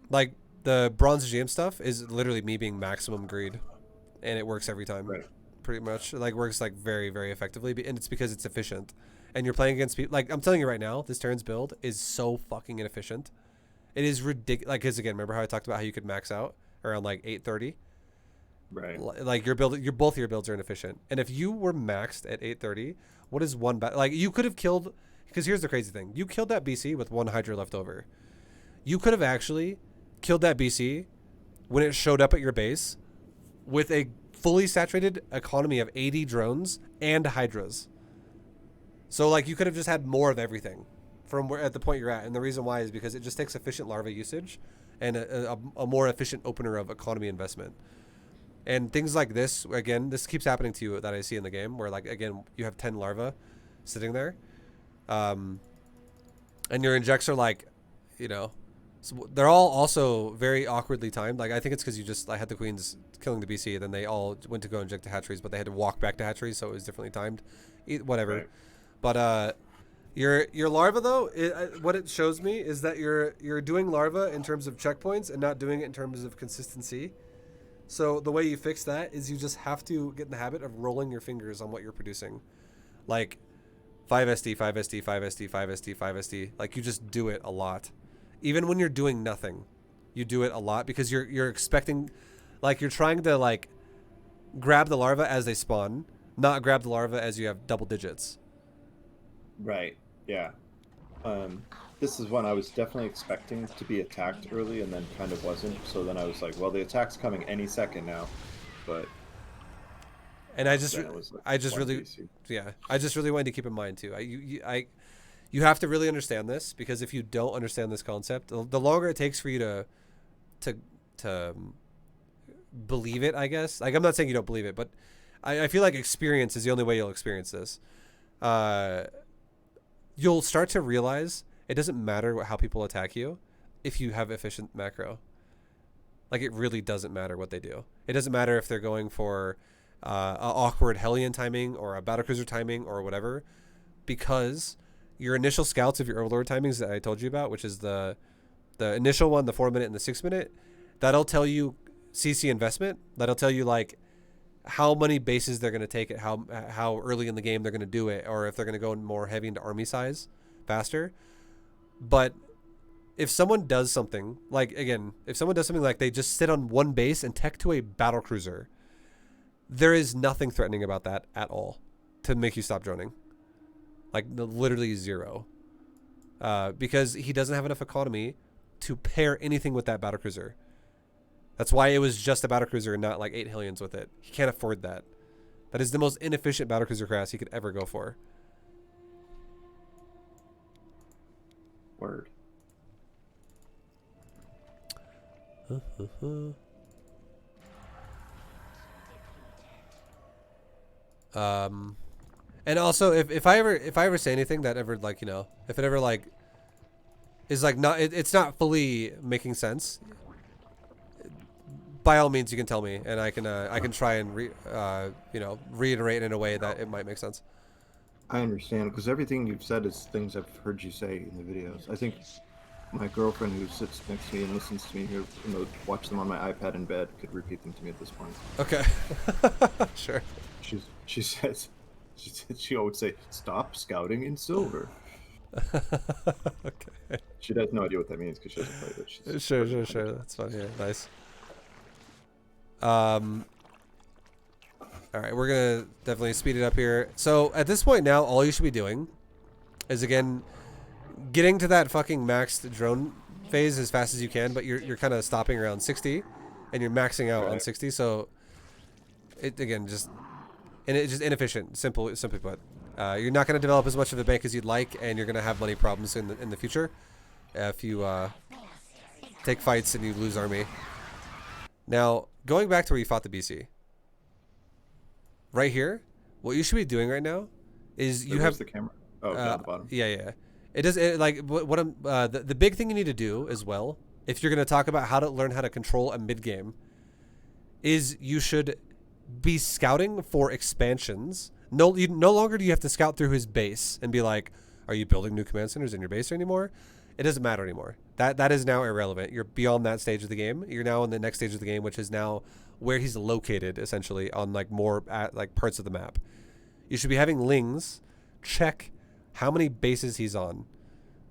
Like the bronze GM stuff is literally me being maximum greed, and it works every time. right. Pretty much, like works like very very effectively, and it's because it's efficient. And you're playing against people. Like I'm telling you right now, this turn's build is so fucking inefficient. It is ridiculous. Like, cause again, remember how I talked about how you could max out around like 830? Right. Like your both of your builds are inefficient. And if you were maxed at 830, what is one like you could have killed? Because here's the crazy thing: you killed that BC with one Hydra left over. You could have actually killed that BC when it showed up at your base with a fully saturated economy of 80 drones and Hydras. So like you could have just had more of everything from where at the point you're at, and the reason why is because it just takes efficient larva usage and a more efficient opener of economy investment. And things like this, again, this keeps happening to you that I see in the game, where like again you have 10 larvae sitting there, and your injects are like, you know, so they're all also very awkwardly timed. Like I think it's because I had the queens killing the BC, then they all went to go inject the hatcheries, but they had to walk back to hatcheries, so it was differently timed. Whatever. Right. But your larva though, what it shows me is that you're doing larva in terms of checkpoints and not doing it in terms of consistency. So the way you fix that is you just have to get in the habit of rolling your fingers on what you're producing, like 5SD, 5SD, 5SD, 5SD, 5SD. Like you just do it a lot, even when you're doing nothing. You do it a lot because you're expecting, like you're trying to like grab the larva as they spawn, not grab the larva as you have double digits. Right. Yeah. This is one I was definitely expecting to be attacked early, and then kind of wasn't. So then I was like, well, the attack's coming any second now, but And then it was like I just one really, BC. yeah, I just really wanted to keep in mind too. You have to really understand this, because if you don't understand this concept, the longer it takes for you to believe it, I guess. Like I'm not saying you don't believe it, but I feel like experience is the only way you'll experience this. You'll start to realize it doesn't matter how people attack you if you have efficient macro. Like it really doesn't matter what they do. It doesn't matter if they're going for a awkward Hellion timing or a battlecruiser timing or whatever, because your initial scouts of your Overlord timings that I told you about, which is the initial one, the 4 minute and the 6 minute, that'll tell you CC investment. That'll tell you like how many bases they're going to take it, how early in the game they're going to do it, or if they're going to go more heavy into army size faster. But if someone does something like, again, if someone does something like they just sit on one base and tech to a battle cruiser, there is nothing threatening about that at all to make you stop droning. Like literally zero. Because he doesn't have enough economy to pair anything with that battlecruiser. That's why it was just a battlecruiser and not like 8 Hellions with it. He can't afford that. That is the most inefficient battlecruiser class he could ever go for. Word. And also, if I ever say anything that ever like, you know, if it ever like is like not it's not fully making sense, by all means you can tell me, and I can try and you know, reiterate in a way that it might make sense. I understand, because everything you've said is things I've heard you say in the videos. I think my girlfriend who sits next to me and listens to me here, you know, watch them on my iPad in bed, could repeat them to me at this point. Okay. Sure. She says she always say, "Stop scouting in silver." Okay. She has no idea what that means because she doesn't play it. She's Sure. That's fine. Yeah, nice. All right, we're gonna definitely speed it up here. So at this point now, all you should be doing is again getting to that fucking maxed drone phase as fast as you can, but you're kind of stopping around 60, and you're maxing out on 60. So it again just inefficient. Simply put, you're not gonna develop as much of a bank as you'd like, and you're gonna have money problems in the future if you take fights and you lose army. Now going back to where you fought the BC. Right here, what you should be doing right now is you have the camera. Oh, down the bottom. Yeah. It does like what I'm the big thing you need to do as well, if you're going to talk about how to learn how to control a mid game, is you should be scouting for expansions. No longer do you have to scout through his base and be like, are you building new command centers in your base anymore? It doesn't matter anymore. That is now irrelevant. You're beyond that stage of the game. You're now in the next stage of the game, which is now where he's located, essentially, on like more like parts of the map. You should be having Lings check how many bases he's on.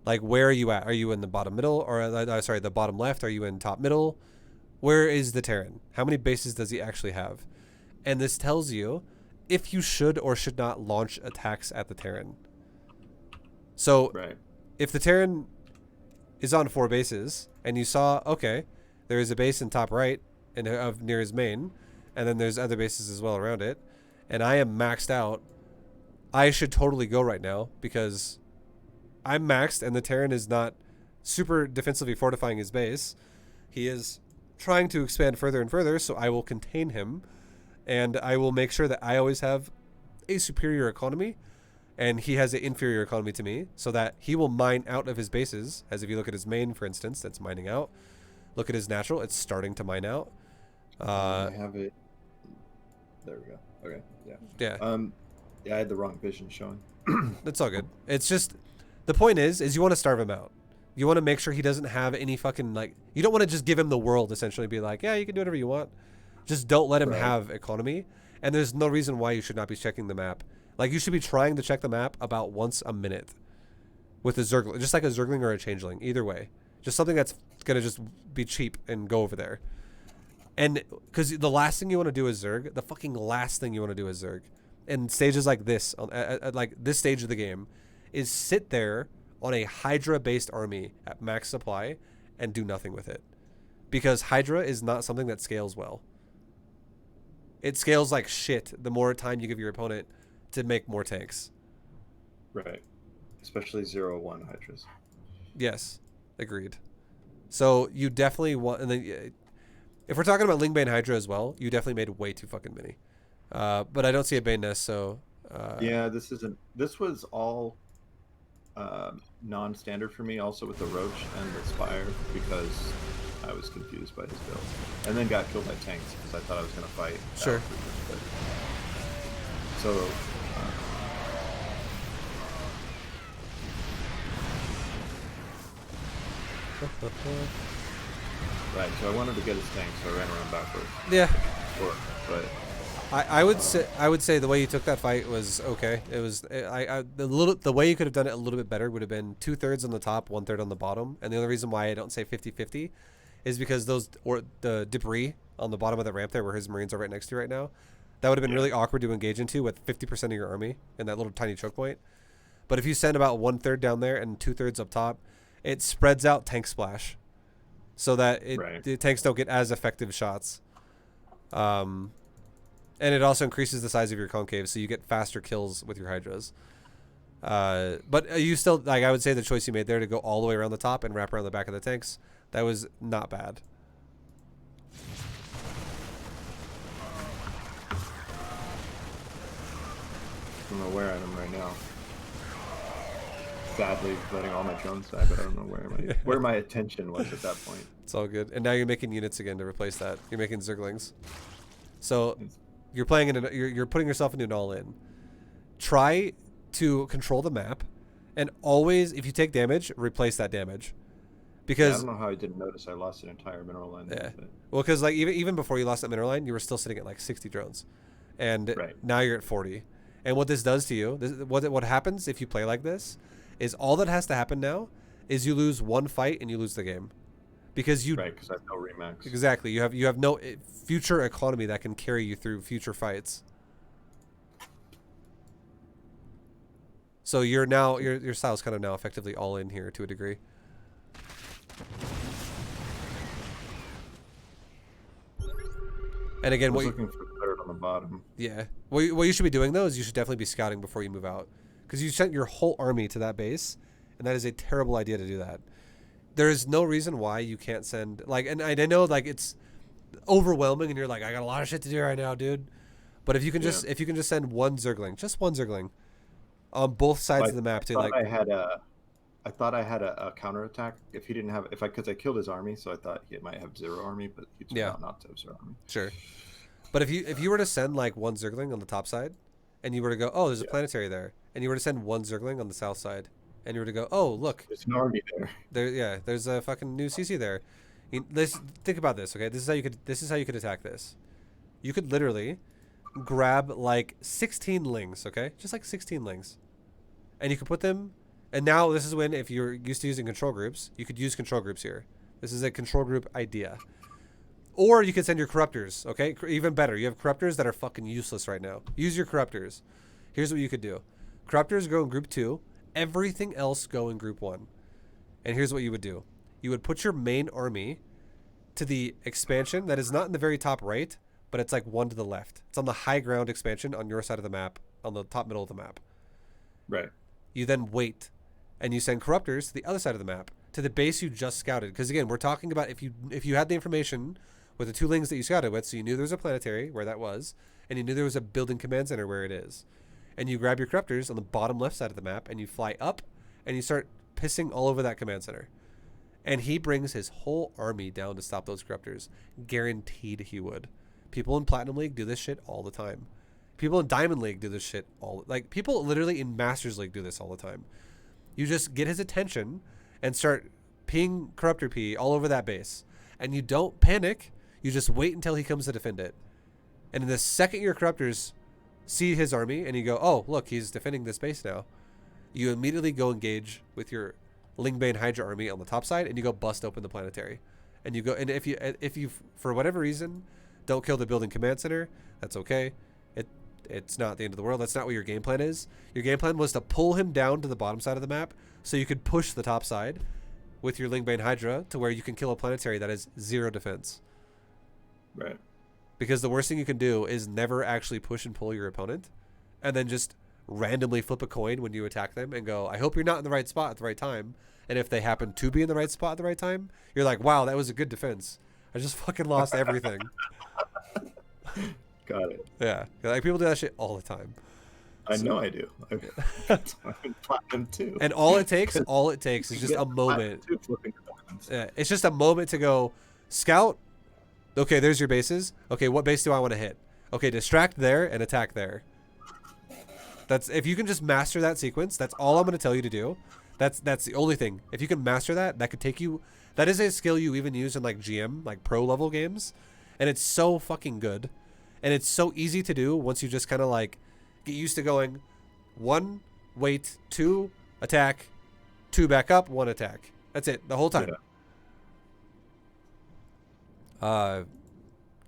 Like, where are you at? Are you in the bottom middle, or sorry, the bottom left? Are you in top middle? Where is the Terran? How many bases does he actually have? And this tells you if you should or should not launch attacks at the Terran. So if the Terran is on 4 bases and you saw, okay, there is a base in top right and of near his main, and then there's other bases as well around it, and I am maxed out, I should totally go right now because I'm maxed and the Terran is not super defensively fortifying his base. He is trying to expand further and further, so I will contain him, and I will make sure that I always have a superior economy and he has an inferior economy to me, so that he will mine out of his bases. As if you look at his main, for instance, that's mining out. Look at his natural, it's starting to mine out. I have it. There we go. Okay. Yeah. Yeah, I had the wrong vision showing. That's all good. It's just, the point is you want to starve him out. You want to make sure he doesn't have any fucking, like, you don't want to just give him the world, essentially, be like, yeah, you can do whatever you want. Just don't let him have economy. And there's no reason why you should not be checking the map. Like, you should be trying to check the map about once a minute with a Zergling, just like a Zergling or a Changeling, either way. Just something that's going to just be cheap and go over there. And because the last thing you want to do is Zerg, the fucking last thing you want to do is Zerg. And stages like this, at like this stage of the game, is sit there on a Hydra-based army at max supply and do nothing with it. Because Hydra is not something that scales well. It scales like shit the more time you give your opponent to make more tanks. Right. Especially 0-1 Hydras. Yes. Agreed. So you definitely want, and then if we're talking about Ling Bane Hydra as well, you definitely made way too fucking many. But I don't see a Bane nest, so yeah, this was all non-standard for me, also with the Roach and the Spire, because I was confused by his build, and then got killed by tanks because I thought I was going to fight. Sure. So right, so I wanted to get his tank, so I ran around backwards. Yeah. But I would say the way you took that fight was okay. It was the way you could have done it a little bit better would have been 2/3 on the top, 1/3 on the bottom. And the only reason why I don't say 50-50 is because the debris on the bottom of the ramp there, where his Marines are right next to you right now, that would have been really awkward to engage into with 50% of your army in that little tiny choke point. But if you send about 1/3 down there and 2/3 up top, it spreads out tank splash, so that the tanks don't get as effective shots. And it also increases the size of your concave, so you get faster kills with your Hydras. But you still, like, I would say the choice you made there to go all the way around the top and wrap around the back of the tanks, that was not bad. I don't know where I am right now. Sadly, letting all my drones die, but I don't know where my attention was at that point. It's all good. And now you're making units again to replace that. You're making Zerglings. So you're playing in you're putting yourself into an all-in. Try to control the map, and always, if you take damage, replace that damage. Because I don't know how I didn't notice I lost an entire mineral line. Yeah. Well, because like even before you lost that mineral line, you were still sitting at like 60 drones, and now you're at 40. And what this does to you, what happens if you play like this, is all that has to happen now is you lose one fight and you lose the game, because you because I have no remax. Exactly. You have no future economy that can carry you through future fights. So you're now your style's kind of now effectively all in here to a degree. And again, what looking for third on the bottom. Yeah. What you should be doing though is you should definitely be scouting before you move out, because you sent your whole army to that base, and that is a terrible idea to do that. There is no reason why you can't send and I know like it's overwhelming, and you're like, I got a lot of shit to do right now, dude. But if you can just send one Zergling, just one Zergling, on both sides of the map to I thought I had a counterattack if he didn't have because I killed his army, so I thought he might have 0 army, but he turned out not to have 0 army. Sure. But if you were to send like one Zergling on the top side, and you were to go, oh, there's a planetary there, and you were to send one Zergling on the south side, and you were to go, oh, look, there's an army there. There's a fucking new CC there. Think about this, okay? This is how you could attack this. You could literally grab like 16 lings, okay? Just like 16 lings, and you could put them. And now this is when, if you're used to using control groups, you could use control groups here. This is a control group idea. Or you could send your corruptors, okay? Even better, you have corruptors that are fucking useless right now. Use your corruptors. Here's what you could do. Corruptors go in group 2. Everything else go in group 1. And here's what you would do. You would put your main army to the expansion that is not in the very top right, but it's like one to the left. It's on the high ground expansion on your side of the map, on the top middle of the map. Right. You then wait, and you send corruptors to the other side of the map, to the base you just scouted. Because again, we're talking about if you had the information with the 2 lings that you scouted with, so you knew there was a planetary where that was, and you knew there was a building command center where it is, and you grab your corruptors on the bottom left side of the map, and you fly up, and you start pissing all over that command center. And he brings his whole army down to stop those corruptors. Guaranteed he would. People in Platinum League do this shit all the time. People in Diamond League do this shit people literally in Masters League do this all the time. You just get his attention and start peeing Corruptor P all over that base. And you don't panic. You just wait until he comes to defend it. And in the second your Corruptors see his army and you go, oh, look, he's defending this base now, you immediately go engage with your Ling Bane Hydra army on the top side, and you go bust open the planetary. And you go, and if you for whatever reason don't kill the building command center, that's okay. It's not the end of the world. That's not what your game plan is. Your game plan was to pull him down to the bottom side of the map so you could push the top side with your Ling Bane Hydra to where you can kill a planetary that has 0 defense. Right. Because the worst thing you can do is never actually push and pull your opponent, and then just randomly flip a coin when you attack them and go, I hope you're not in the right spot at the right time. And if they happen to be in the right spot at the right time, you're like, wow, that was a good defense. I just fucking lost everything. Got it. Yeah, like people do that shit all the time. I know I do. That's why I'm Platinum too. And all it takes is just a moment. Yeah, it's just a moment to go, scout. Okay, there's your bases. Okay, what base do I want to hit? Okay, distract there and attack there. That's if you can just master that sequence. That's all I'm going to tell you to do. That's the only thing. If you can master that, that could take you. That is a skill you even use in like GM, like pro level games, and it's so fucking good. And it's so easy to do once you just kind of like get used to going 1, wait, 2, attack, 2 back up, 1 attack. That's it the whole time. Yeah.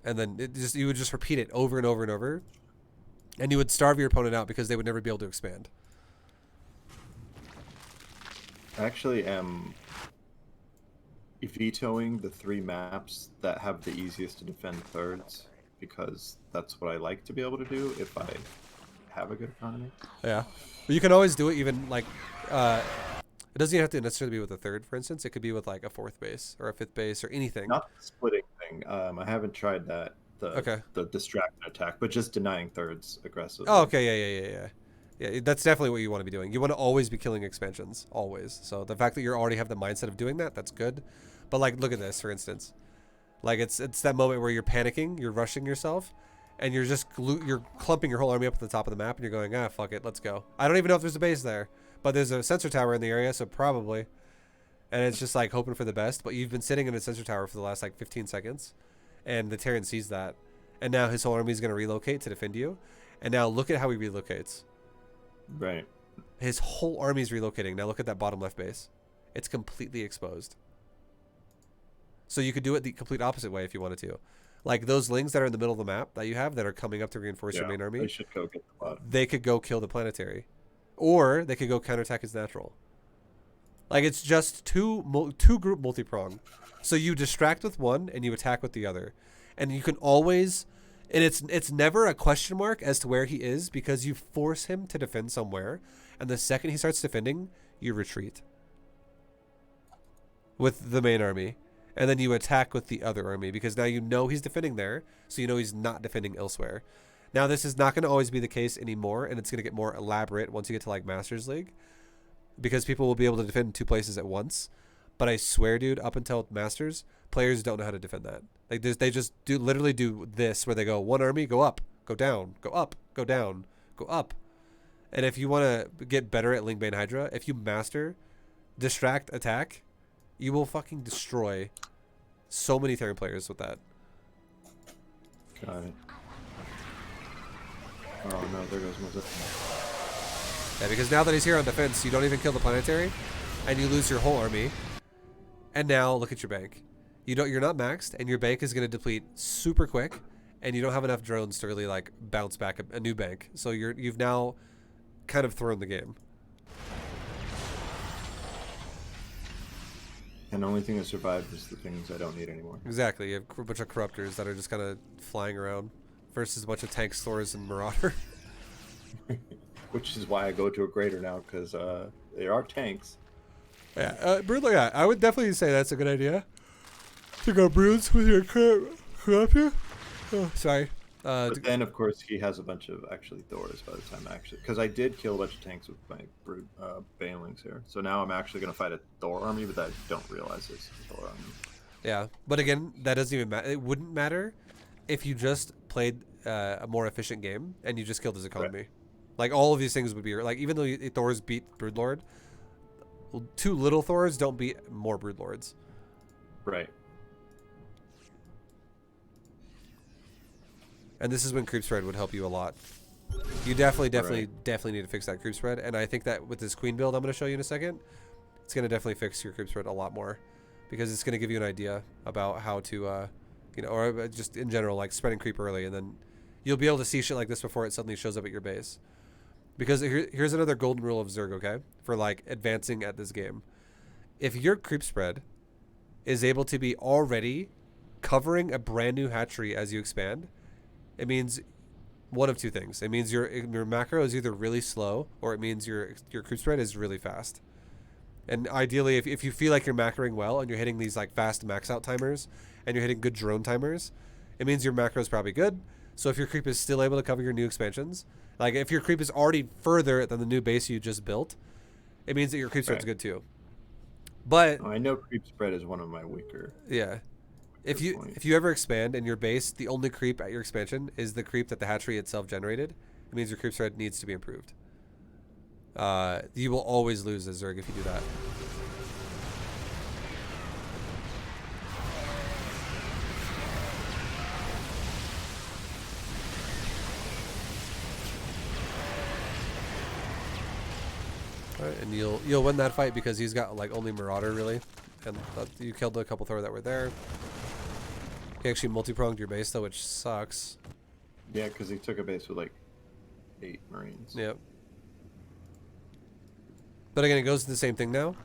And then you would just repeat it over and over and over, and you would starve your opponent out because they would never be able to expand. I actually am vetoing the 3 maps that have the easiest to defend thirds, because that's what I like to be able to do if I have a good economy. Yeah. But you can always do it even like, it doesn't even have to necessarily be with a third, for instance. It could be with like a 4th base or a 5th base or anything. Not the splitting thing. I haven't tried that. The distract and attack, but just denying thirds aggressively. Oh, okay. Yeah. Yeah, that's definitely what you want to be doing. You want to always be killing expansions, always. So the fact that you already have the mindset of doing that, that's good. But like, look at this, for instance. Like it's that moment where you're panicking, you're rushing yourself, and you're clumping your whole army up at the top of the map, and you're going, ah, fuck it, let's go. I don't even know if there's a base there, but there's a sensor tower in the area, so probably. And it's just like hoping for the best. But you've been sitting in a sensor tower for the last like 15 seconds, and the Terran sees that, and now his whole army is going to relocate to defend you. And now look at how he relocates. Right. His whole army is relocating. Now look at that bottom left base. It's completely exposed. So you could do it the complete opposite way if you wanted to. Like those Lings that are in the middle of the map that you have that are coming up to reinforce your main army. They should go get the bottom. They could go kill the planetary. Or they could go counterattack his natural. Like it's just two group multi-prong. So you distract with one and you attack with the other. And you can always... And it's never a question mark as to where he is because you force him to defend somewhere. And the second he starts defending, you retreat. With the main army. And then you attack with the other army because now you know he's defending there. So you know he's not defending elsewhere. Now this is not going to always be the case anymore. And it's going to get more elaborate once you get to like Masters League. Because people will be able to defend in two places at once. But I swear, dude, up until Masters, players don't know how to defend that. Like they just literally do this where they go one army, go up, go down, go up, go down, go up. And if you want to get better at Ling Bane Hydra, if you master distract attack, you will fucking destroy so many Terran players with that. Got it. Oh no, there goes my zip. Yeah, because now that he's here on defense, you don't even kill the planetary, and you lose your whole army. And now look at your bank. You're not maxed, and your bank is going to deplete super quick, and you don't have enough drones to really like bounce back a new bank. So you've now kind of thrown the game. And the only thing that survived is the things I don't need anymore. Exactly. You have a bunch of corruptors that are just kind of flying around versus a bunch of tanks, Thors, and Marauder. Which is why I go to a greater now, because they are tanks. Yeah, Brood, yeah, I would definitely say that's a good idea. To go Broods with your corruptor. Oh, sorry. But then, of course, he has a bunch of actually Thors by the time because I did kill a bunch of tanks with my Brood Banelings here. So now I'm actually going to fight a Thor army, but I don't realize it's a Thor army. Yeah, but again, that doesn't even matter. It wouldn't matter if you just played a more efficient game and you just killed his economy. Right. Like all of these things would be like, even though Thors beat Broodlord, two little Thors don't beat more Broodlords. Right. And this is when creep spread would help you a lot. You definitely need to fix that creep spread. And I think that with this queen build I'm going to show you in a second, it's going to definitely fix your creep spread a lot more. Because it's going to give you an idea about how to, or just in general, like spreading creep early. And then you'll be able to see shit like this before it suddenly shows up at your base. Because here's another golden rule of Zerg, okay? For like advancing at this game. If your creep spread is able to be already covering a brand new hatchery as you expand, it means one of two things. It means your macro is either really slow, or it means your creep spread is really fast. And ideally, if you feel like you're macroing well and you're hitting these like fast max out timers and you're hitting good drone timers, it means your macro is probably good. So if your creep is still able to cover your new expansions, like if your creep is already further than the new base you just built, it means that your creep spread's good too. But I know creep spread is one of my weaker. Yeah. If you ever expand and your base, the only creep at your expansion is the creep that the hatchery itself generated, it means your creep spread needs to be improved. You will always lose as Zerg if you do that. Alright, and you'll win that fight because he's got like only Marauder really, and you killed a couple Thor that were there. He actually multi-pronged your base though, which sucks. Yeah, because he took a base with like 8 Marines. Yep. But again, it goes to the same thing now.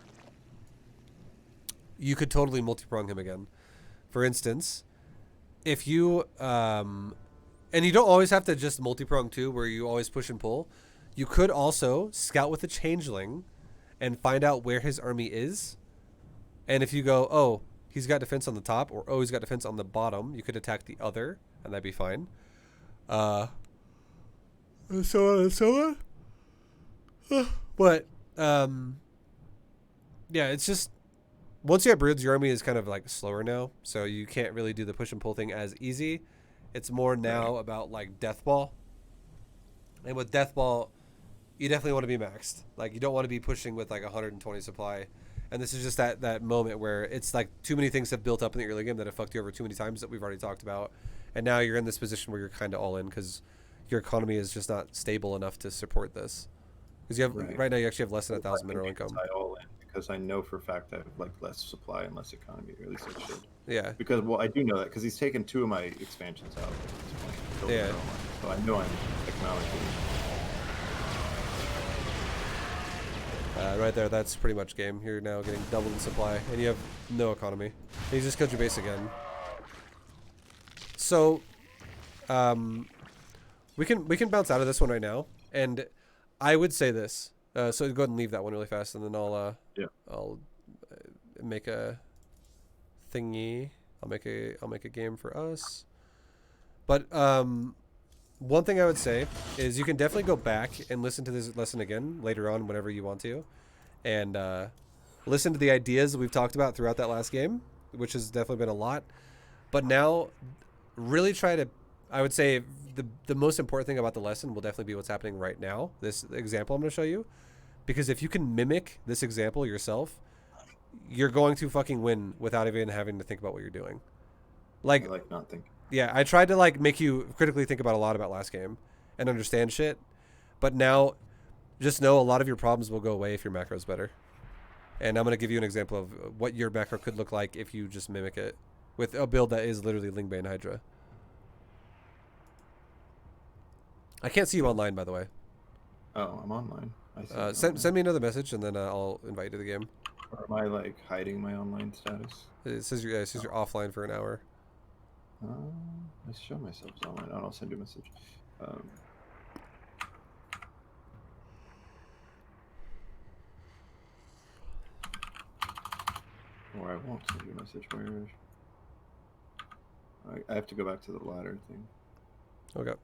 You could totally multi-prong him again. For instance, if you and you don't always have to just multi-prong too, where you always push and pull. You could also scout with a changeling and find out where his army is. And if you go, oh, he's got defense on the top, or oh, he's got defense on the bottom, you could attack the other, and that'd be fine. And so on and so on. But yeah, it's just once you have birds, your army is kind of like slower now, so you can't really do the push and pull thing as easy. It's more now about like death ball, and with death ball, you definitely want to be maxed. Like you don't want to be pushing with like 120 supply. And this is just that moment where it's like too many things have built up in the early game that have fucked you over too many times that we've already talked about. And now you're in this position where you're kind of all in because your economy is just not stable enough to support this. Because you have right now you actually have less than 1,000 mineral income. I all in because I know for a fact I have like less supply and less economy, or at least I should. Yeah. Because well, I do know that because he's taken 2 of my expansions out. Yeah. So I know I'm economically. Right there, that's pretty much game. You're now getting doubled in supply, and you have no economy. And you just killed your base again. So, we can bounce out of this one right now, and I would say this. So go ahead and leave that one really fast, and then I'll make a thingy. I'll make a game for us. But one thing I would say is you can definitely go back and listen to this lesson again later on whenever you want to, and listen to the ideas we've talked about throughout that last game, which has definitely been a lot. But now, really try to, I would say the most important thing about the lesson will definitely be what's happening right now. This example I'm going to show you, because if you can mimic this example yourself, you're going to fucking win without even having to think about what you're doing. I like not thinking. Yeah, I tried to like make you critically think about a lot about last game and understand shit, but now just know a lot of your problems will go away if your macro's better. And I'm going to give you an example of what your macro could look like if you just mimic it with a build that is literally Ling Bane Hydra. I can't see you online, by the way. Oh, I'm online. Send me another message and then I'll invite you to the game. Or am I like hiding my online status? It says you're offline for an hour. I show myself as online. I'll send you a message. Or I won't send you a message. Where? I have to go back to the ladder thing. Okay.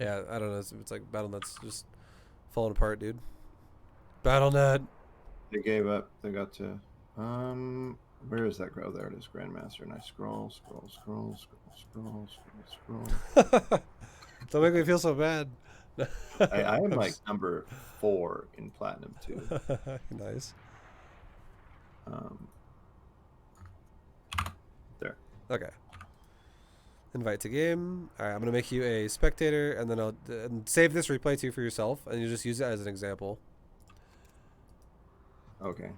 Yeah, I don't know. It's like BattleNet's just falling apart, dude. BattleNet. They gave up. They got to. Where is that grow? There it is, Grandmaster. And I scroll. Don't make me feel so bad. I am like number 4 in Platinum too. Nice. There. Okay. Invite to game. All right, I'm gonna make you a spectator, and then I'll save this replay too for yourself, and you just use it as an example. Okay.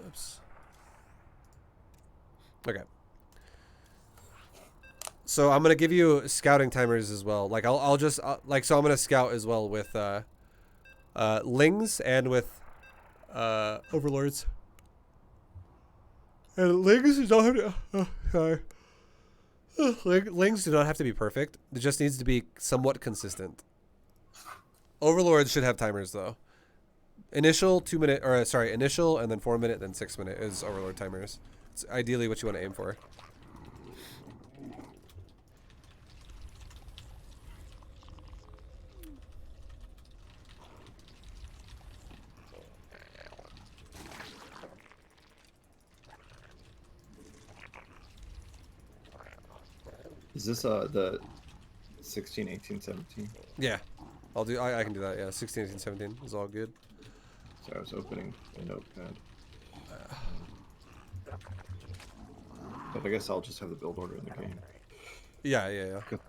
Oops. Okay. So I'm gonna give you scouting timers as well. Like I'll just so I'm gonna scout as well with Lings and with Overlords. And Lings don't have to. Sorry. Lings do not have to be perfect. It just needs to be somewhat consistent. Overlords should have timers though. Initial 2 minute, or sorry, initial and then 4 minute, then 6 minute is Overlord timers. It's ideally what you want to aim for. Is this the 16, 18, 17? Yeah, I can do that. Yeah, 16, 18, 17 is all good. So I was opening a notepad. But I guess I'll just have the build order in the game. Yeah. Good.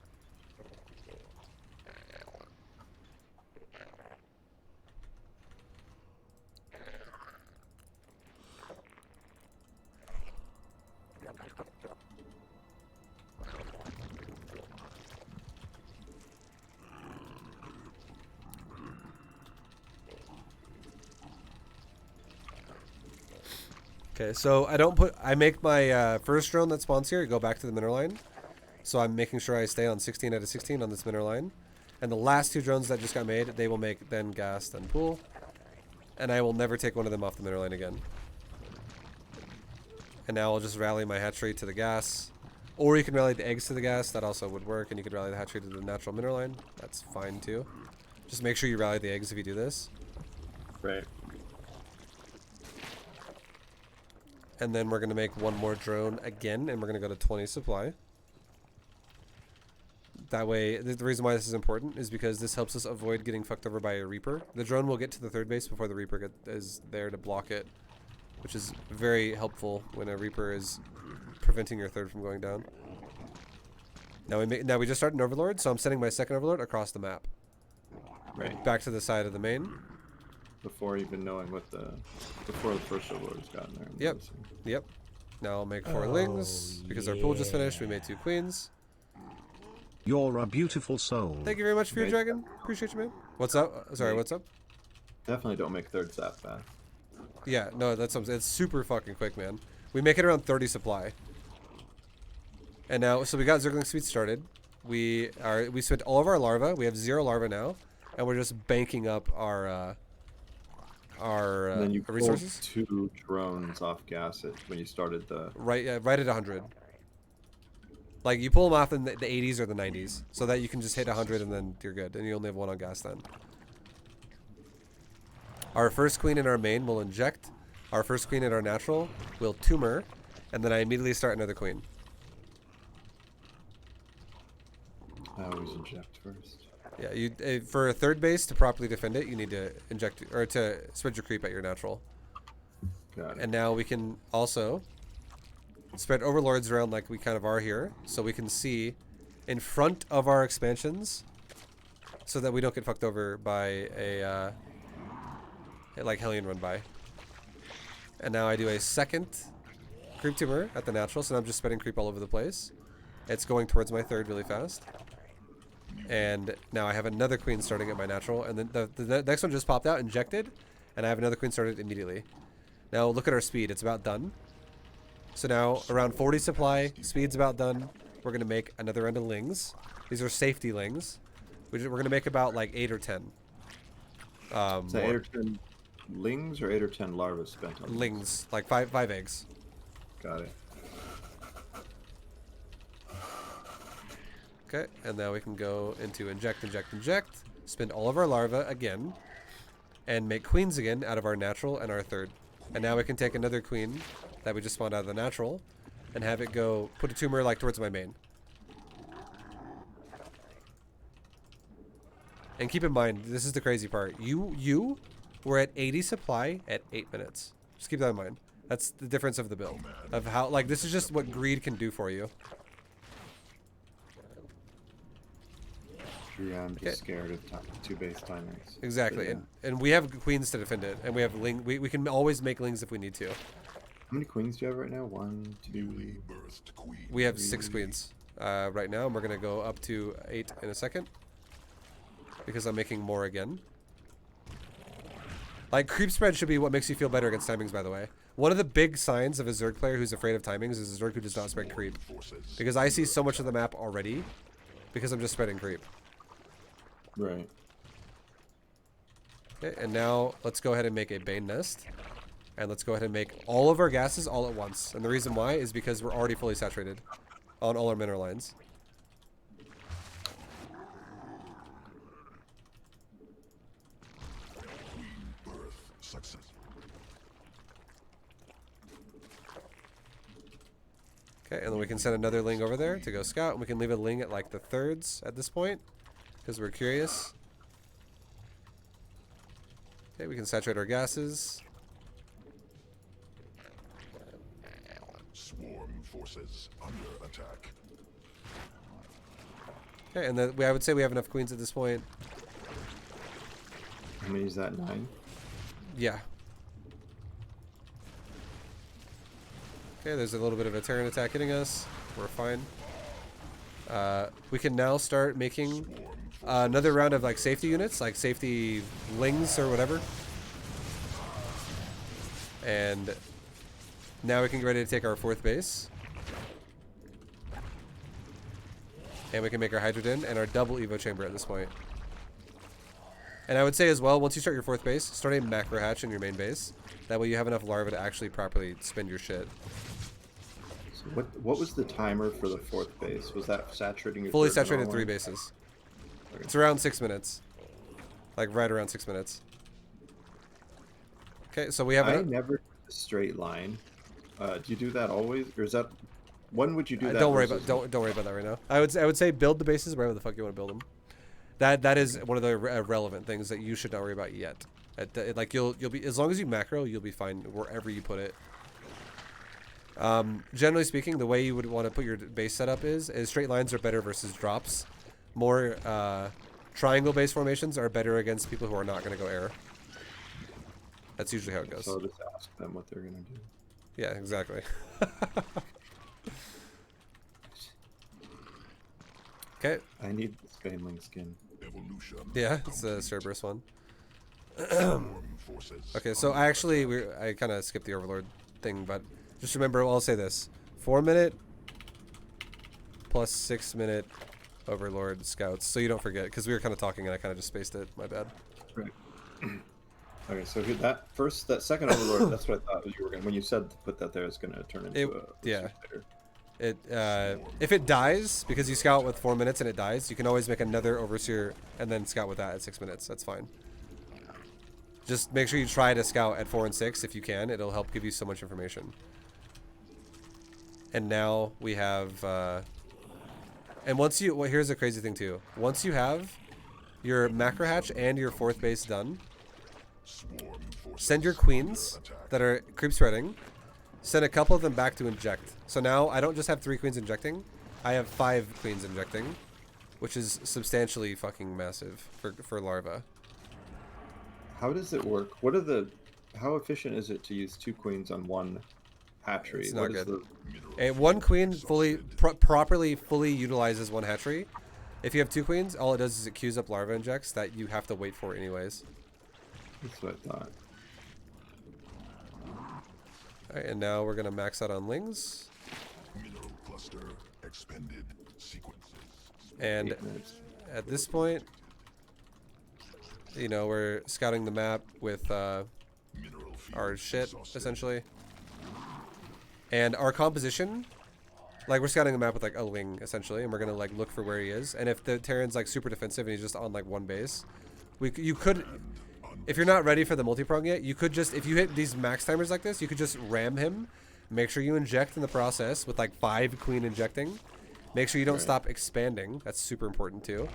Okay, so I make my first drone that spawns here go back to the mineral line. So I'm making sure I stay on 16 out of 16 on this mineral line. And the last 2 drones that just got made, they will make then gas, then pool. And I will never take one of them off the mineral line again. And now I'll just rally my hatchery to the gas. Or you can rally the eggs to the gas, that also would work. And you could rally the hatchery to the natural mineral line, that's fine too. Just make sure you rally the eggs if you do this. And then we're going to make one more drone again, and we're going to go to 20 supply. That way, the reason why this is important is because this helps us avoid getting fucked over by a Reaper. The drone will get to the third base before the Reaper is there to block it, which is very helpful when a Reaper is preventing your third from going down. Now we just started an Overlord, so I'm sending my second Overlord across the map. Right. Back to the side of the main. Before even knowing before the first Overlord's gotten there. Yep. Yep. Now I'll make 4 Lings, because our pool just finished. We made 2 Queens. You're a beautiful soul. Thank you very much for your dragon. Appreciate you, man. What's up? Sorry, what's up? Definitely don't make thirds that fast. Yeah, no, it's super fucking quick, man. We make it around 30 supply. And now, so we got Zergling Suite started. We spent all of our larvae. We have 0 larvae now, and we're just banking up our and then you resources. 2 drones off gas when you started the right at 100. Like you pull them off in the 80s or the 90s, so that you can just hit 100 and then you're good, and you only have 1 on gas then. Our first queen in our main will inject. Our first queen in our natural will tumor, and then I immediately start another queen. I always inject first. Yeah, you for a third base to properly defend it, you need to inject or to spread your creep at your natural. Got it. And now we can also spread overlords around like we kind of are here, so we can see in front of our expansions, so that we don't get fucked over by a like Hellion run by. And now I do a second creep tumor at the natural, so now I'm just spreading creep all over the place. It's going towards my third really fast. And now I have another queen starting at my natural, and then the next one just popped out, injected, and I have another queen started immediately. Now look at our speed, it's about done. So now around 40 supply, speed's about done. We're gonna make another round of lings. These are safety lings. We're gonna make about like 8 or 10. So 8 or 10 lings or 8 or 10 larvae spent on lings, like five eggs. Got it. Okay, and now we can go into inject, spend all of our larvae again, and make queens again out of our natural and our third. And now we can take another queen that we just spawned out of the natural and have it go put a tumor like towards my main. And keep in mind, this is the crazy part. You were at 80 supply at 8 minutes. Just keep that in mind. That's the difference of the build. Of how, like, this is just what greed can do for you. Yeah, I'm just scared of 2 base timings. Exactly, Yeah. and we have queens to defend it, and we have ling. We can always make lings if we need to. How many queens do you have right now? 1, 2. We have 6 queens right now, and we're gonna go up to 8 in a second because I'm making more again. Like, creep spread should be what makes you feel better against timings, by the way. One of the big signs of a Zerg player who's afraid of timings is a Zerg who does not spread creep, because I see so much of the map already because I'm just spreading creep. Right. Okay, and now let's go ahead and make a Bane nest. And let's go ahead and make all of our gases all at once. And the reason why is because we're already fully saturated on all our mineral lines. Okay, and then we can send another ling over there to go scout. And we can leave a ling at like the thirds at this point, because we're curious. Okay, we can saturate our gases. Swarm forces under attack. Okay, and then I would say we have enough queens at this point. How many is that? 9? Yeah. Okay, there's a little bit of a Terran attack hitting us. We're fine. We can now start making another round of like safety units, like safety lings or whatever. And now we can get ready to take our 4th base. And we can make our Hydrogen and our double Evo chamber at this point. And I would say as well, once you start your 4th base, start a macro hatch in your main base. That way you have enough larvae to actually properly spend your shit. So what was the timer for the 4th base? Was that saturating your Fully third saturated mineral 3 line? bases. Okay. It's around 6 minutes. Like right around 6 minutes. Okay, so we have I never did a straight line Do you do that always, or is that when would you do that? Don't worry versus- about don't worry about that right now. I would say build the bases wherever the fuck you want to build them. That is one of the relevant things that you should not worry about yet. Like you'll be, as long as you macro, you'll be fine wherever you put it. Generally speaking, the way you would want to put your base setup is straight lines are better versus drops. More triangle base formations are better against people who are not going to go air. That's usually how it goes. So just ask them what they're gonna do. Yeah, exactly. Okay. I need this Baneling skin. Evolution. Yeah, it's a Cerberus one. Swarm forces. Okay, so I kind of skipped the Overlord thing, but just remember, I'll say this: 4 minute plus 6 minute Overlord scouts, so you don't forget, because we were kind of talking and I kind of just spaced it. My bad. Right. Okay, so that second Overlord, that's what I thought you were gonna. When you said to put that there, it's gonna turn into a yeah. later. If it dies because you scout with 4 minutes and it dies, you can always make another Overseer and then scout with that at 6 minutes. That's fine. Just make sure you try to scout at 4 and 6 if you can. It'll help give you so much information. And now we have, and once you, well, here's the crazy thing too. Once you have your macro hatch and your 4th base done, Swarm forces send your queens under attack. that are creep spreading. Send a couple of them back to inject. So now I don't just have 3 queens injecting. I have 5 queens injecting, which is substantially fucking massive for larva. How does it work? How efficient is it to use 2 queens on one hatchery? It's not What is good. the- And 1 queen properly fully utilizes 1 hatchery. If you have 2 queens, all it does is it queues up larva injects that you have to wait for anyways. That's what I thought. Alright, and now we're gonna max out on Lings. Mineral cluster expended sequences. And 8 minutes. at this point, you know, we're scouting the map with Mineral field our shit, exhausted. essentially. And our composition, like, we're scouting the map with, like, a Ling, essentially, and we're gonna, like, look for where he is. And if the Terran's, like, super defensive and he's just on, like, 1 base, you could, if you're not ready for the multi-prong yet, you could just, if you hit these max timers like this, you could just ram him. Make sure you inject in the process with, like, 5 queen injecting. Make sure you don't Right. stop expanding. That's super important, too.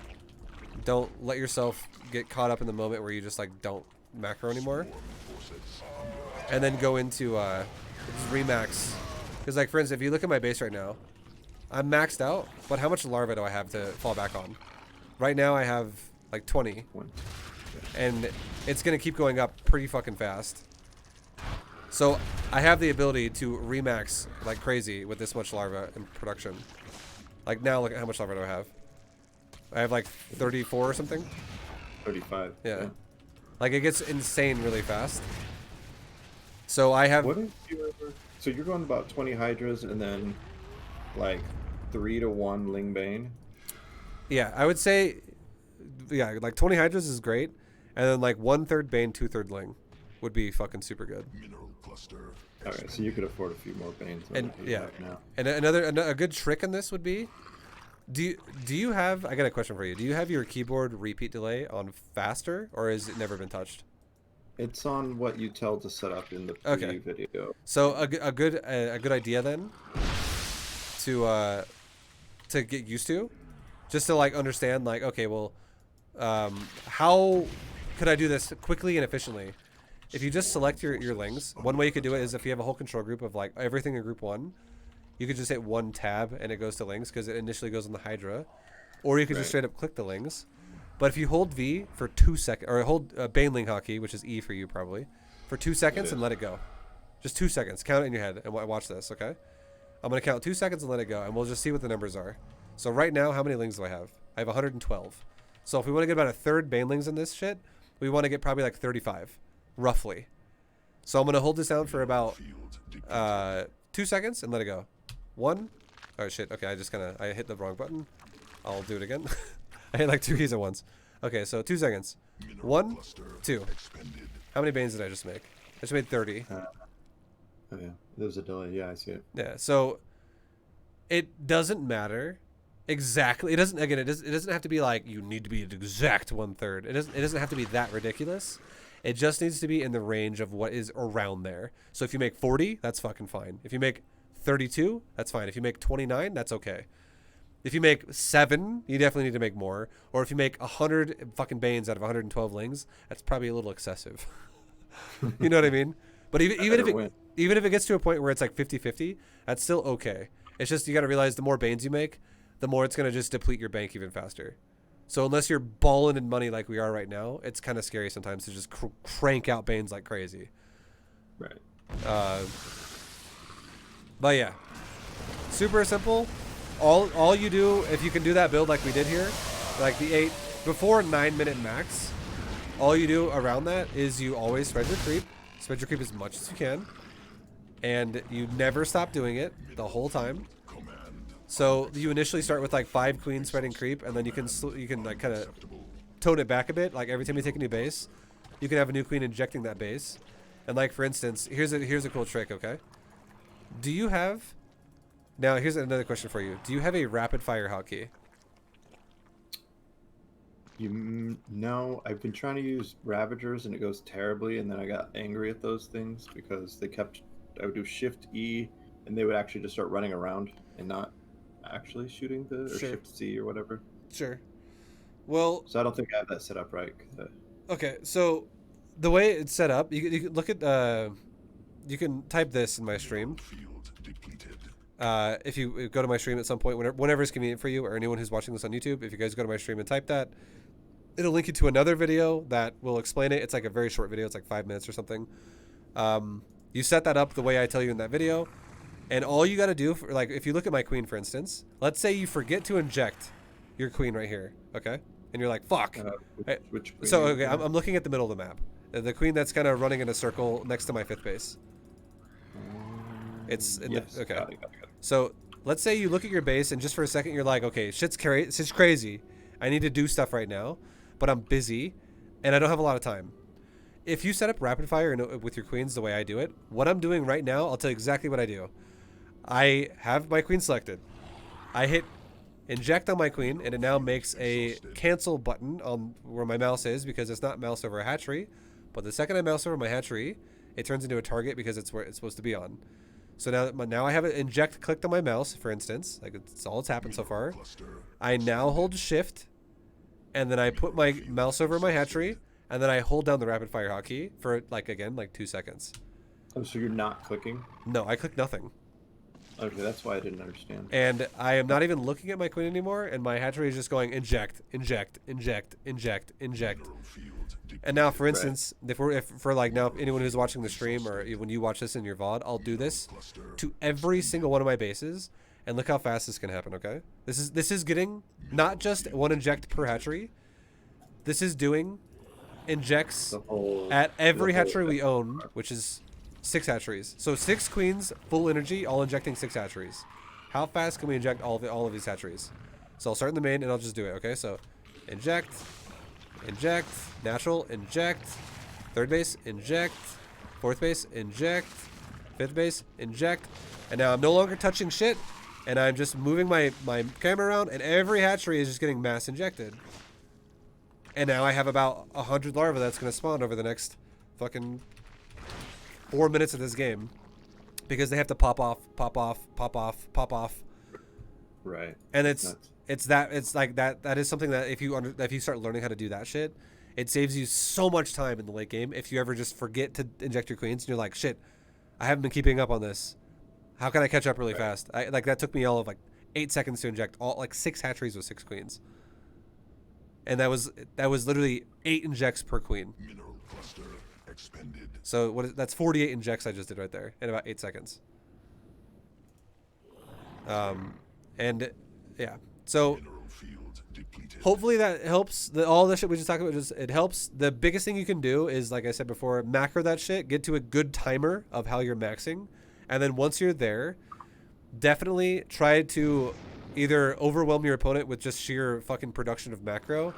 Don't let yourself get caught up in the moment where you just, like, don't macro anymore. Forces And then go into just remax. Because, like, for instance, if you look at my base right now, I'm maxed out, but how much larva do I have to fall back on? Right now I have like 20, One. and it's going to keep going up pretty fucking fast. So I have the ability to remax like crazy with this much larva in production. Like now, look at how much larva do I have. I have like 34 or something. 35. Yeah. Like, it gets insane really fast. So I have... What if you ever? So you're going about 20 Hydras and then like 3-to-1 Ling Bane. Yeah, I would say... Yeah, like 20 Hydras is great. And then like 1/3 Bane, 2/3 Ling would be fucking super good. mineral cluster. Okay, so you could afford a few more Banes. than And what you yeah, have now. and a good trick in this would be... Do you have... I got a question for you. Do you have your keyboard repeat delay on faster, or has it never been touched? It's on what you tell to set up in the Okay. video. So a good idea then to get used to, just to like understand, like, okay, well, how could I do this quickly and efficiently? If you just select your Lings, one way you could do it is if you have a whole control group of like everything in group 1, you could just hit 1 tab and it goes to Lings because it initially goes on the Hydra, or you could just Right. straight up click the Lings. But if you hold V for 2 seconds, or hold Baneling hotkey, which is E for you probably, for 2 seconds and let it go. Just 2 seconds. Count it in your head and watch this, okay? I'm going to count 2 seconds and let it go, and we'll just see what the numbers are. So right now, how many Lings do I have? I have 112. So if we want to get about a third Banelings in this shit, we want to get probably like 35, roughly. So I'm going to hold this down for about Field depleted. 2 seconds and let it go. 1. Oh shit, okay, I hit the wrong button. I'll do it again. I hit like 2 keys at once. Okay, so 2 seconds. Mineral 1, cluster 2. expended. How many Banes did I just make? I just made 30. Oh yeah, there's a delay. Yeah, I see it. Yeah, so it doesn't matter exactly. It doesn't have to be like you need to be an exact 1/3. It doesn't have to be that ridiculous. It just needs to be in the range of what is around there. So if you make 40, that's fucking fine. If you make 32, that's fine. If you make 29, that's okay. If you make 7, you definitely need to make more. Or if you make 100 fucking Banes out of 112 Lings, that's probably a little excessive. You know what I mean? But even if it gets to a point where it's like 50-50, that's still okay. It's just you got to realize the more Banes you make, the more it's going to just deplete your bank even faster. So unless you're balling in money like we are right now, it's kind of scary sometimes to just crank out Banes like crazy. Right. But yeah, super simple. All you do, if you can do that build like we did here, like the 8 before 9-minute max, all you do around that is you always spread your creep as much as you can, and you never stop doing it the whole time. So you initially start with like 5 queens spreading creep, and then you can like kind of tone it back a bit. Like every time you take a new base, you can have a new queen injecting that base. And like for instance, here's a cool trick. Okay, do you have? Now here's another question for you. Do you have a rapid fire hotkey? No, I've been trying to use Ravagers and it goes terribly, and then I got angry at those things because I would do Shift E and they would actually just start running around and not actually shooting or Shift C or whatever. Sure. Well, so I don't think I have that set up right. Okay, so the way it's set up, you can look at you can type this in my stream. If you go to my stream at some point, whenever it's convenient for you, or anyone who's watching this on YouTube, if you guys go to my stream and type that, it'll link you to another video that will explain it. It's like a very short video. It's like 5 minutes or something. You set that up the way I tell you in that video, and all you got to do, like if you look at my queen, for instance, let's say you forget to inject your queen right here, okay? And you're like, fuck. Which queen? So, okay, I'm looking at the middle of the map. The queen that's kind of running in a circle next to my 5th base. It's in yes, okay. Got it. So let's say you look at your base and just for a second you're like, okay, shit's crazy. I need to do stuff right now, but I'm busy and I don't have a lot of time. If you set up rapid fire with your queens the way I do it, what I'm doing right now, I'll tell you exactly what I do. I have my queen selected. I hit inject on my queen, and it now makes a cancel button on where my mouse is because it's not mouse over a hatchery. But the second I mouse over my hatchery, it turns into a target because it's where it's supposed to be on. So now I have it inject clicked on my mouse, for instance. Like it's all that's happened so far. I now hold shift, and then I put my mouse over my hatchery, and then I hold down the rapid fire hotkey for like 2 seconds. Oh, so you're not clicking? No, I click nothing. Okay, that's why I didn't understand. And I am not even looking at my queen anymore, and my hatchery is just going inject, inject, inject, inject, inject. And now, for instance, if for like now anyone who's watching the stream or when you watch this in your VOD, I'll do this to every single one of my bases, and look how fast this can happen. Okay, this is getting not just 1 inject per hatchery. This is doing injects at every hatchery we own, which is 6 hatcheries. So 6 queens, full energy, all injecting 6 hatcheries. How fast can we inject all of these hatcheries? So I'll start in the main and I'll just do it. Okay, so inject, inject, natural, inject, 3rd base, inject, 4th base, inject, 5th base, inject, and now I'm no longer touching shit, and I'm just moving my camera around, and every hatchery is just getting mass injected. And now I have about 100 larvae that's going to spawn over the next fucking 4 minutes of this game, because they have to pop off, pop off, pop off, pop off. Right. And it's like that. That is something that if you start learning how to do that shit, it saves you so much time in the late game. If you ever just forget to inject your queens and you're like, shit, I haven't been keeping up on this. How can I catch up really fast? Like that took me all of like 8 seconds to inject all like 6 hatcheries with 6 queens, and that was literally 8 injects per queen. Mineral cluster expended. So that's 48 injects I just did right there in about 8 seconds. And yeah, so hopefully that helps. All the shit we just talked about, it helps. The biggest thing you can do is, like I said before, macro that shit, get to a good timer of how you're maxing, and then once you're there, definitely try to either overwhelm your opponent with just sheer fucking production of macro,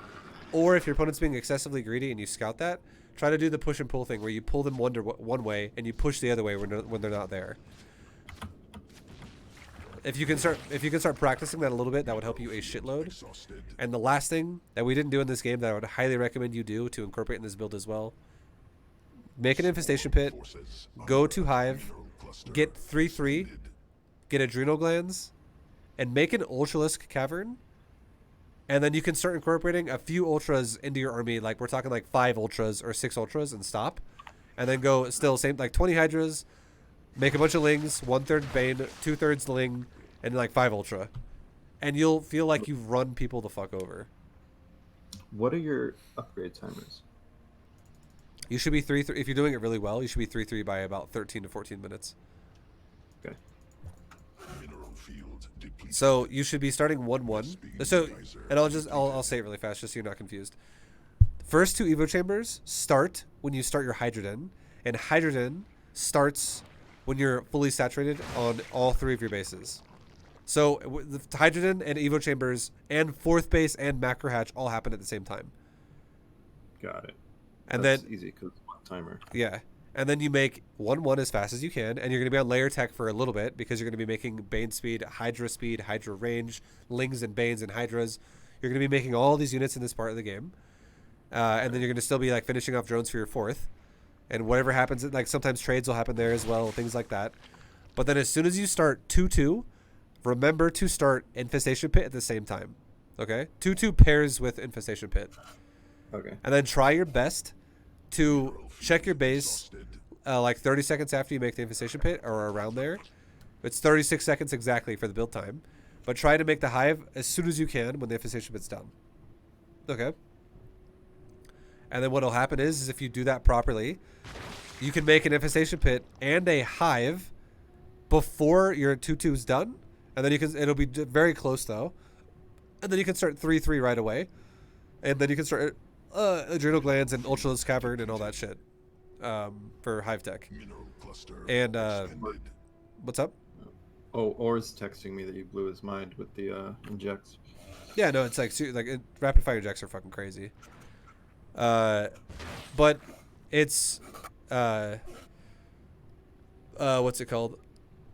or if your opponent's being excessively greedy and you scout that, try to do the push and pull thing where you pull them one way and you push the other way when they're not there. If you can start practicing that a little bit, that would help you a shitload. And the last thing that we didn't do in this game that I would highly recommend you do to incorporate in this build as well make an infestation pit, go to Hive, get 3/3, get adrenal glands, and make an Ultralisk cavern. And then you can start incorporating a few ultras into your army. Like we're talking like 5 ultras or 6 ultras and stop. And then go still same like 20 hydras, make a bunch of lings, 1/3 Bane, 2/3 ling, and like 5 ultra. And you'll feel like you've run people the fuck over. What are your upgrade timers? You should be 3/3 if you're doing it really well. You should be 3/3 by about 13 to 14 minutes. Okay. Mineral field depleted. So you should be starting 1/1. So, and I'll say it really fast just so you're not confused. First 2 Evo chambers start when you start your Hydrogen, and Hydrogen starts when you're fully saturated on all 3 of your bases. So the Hydrogen and Evo chambers and 4th base and macro hatch all happen at the same time. Got it. And That's then easy because it's one timer. yeah, and then you make 1/1 as fast as you can, and you're going to be on layer tech for a little bit because you're going to be making Bane speed, Hydra range, Lings and Banes and Hydras. You're going to be making all these units in this part of the game, and then you're going to still be like finishing off drones for your 4th, and whatever happens, like sometimes trades will happen there as well, things like that. But then as soon as you start 2/2, remember to start Infestation Pit at the same time. Okay, 2/2 pairs with Infestation Pit. Okay. And then try your best to check your base like 30 seconds after you make the infestation pit or around there. It's 36 seconds exactly for the build time. But try to make the hive as soon as you can when the infestation pit's done. Okay. And then what'll happen is if you do that properly, you can make an infestation pit and a hive before your 2/2 is done. And then it'll be very close though. And then you can start 3/3 right away. And then you can start adrenal glands and Ultralisk cavern and all that shit for Hive Tech. And what's up? Oh, Or's texting me that you blew his mind with the injects. Yeah, no, it's like rapid fire injects are fucking crazy. But it's what's it called?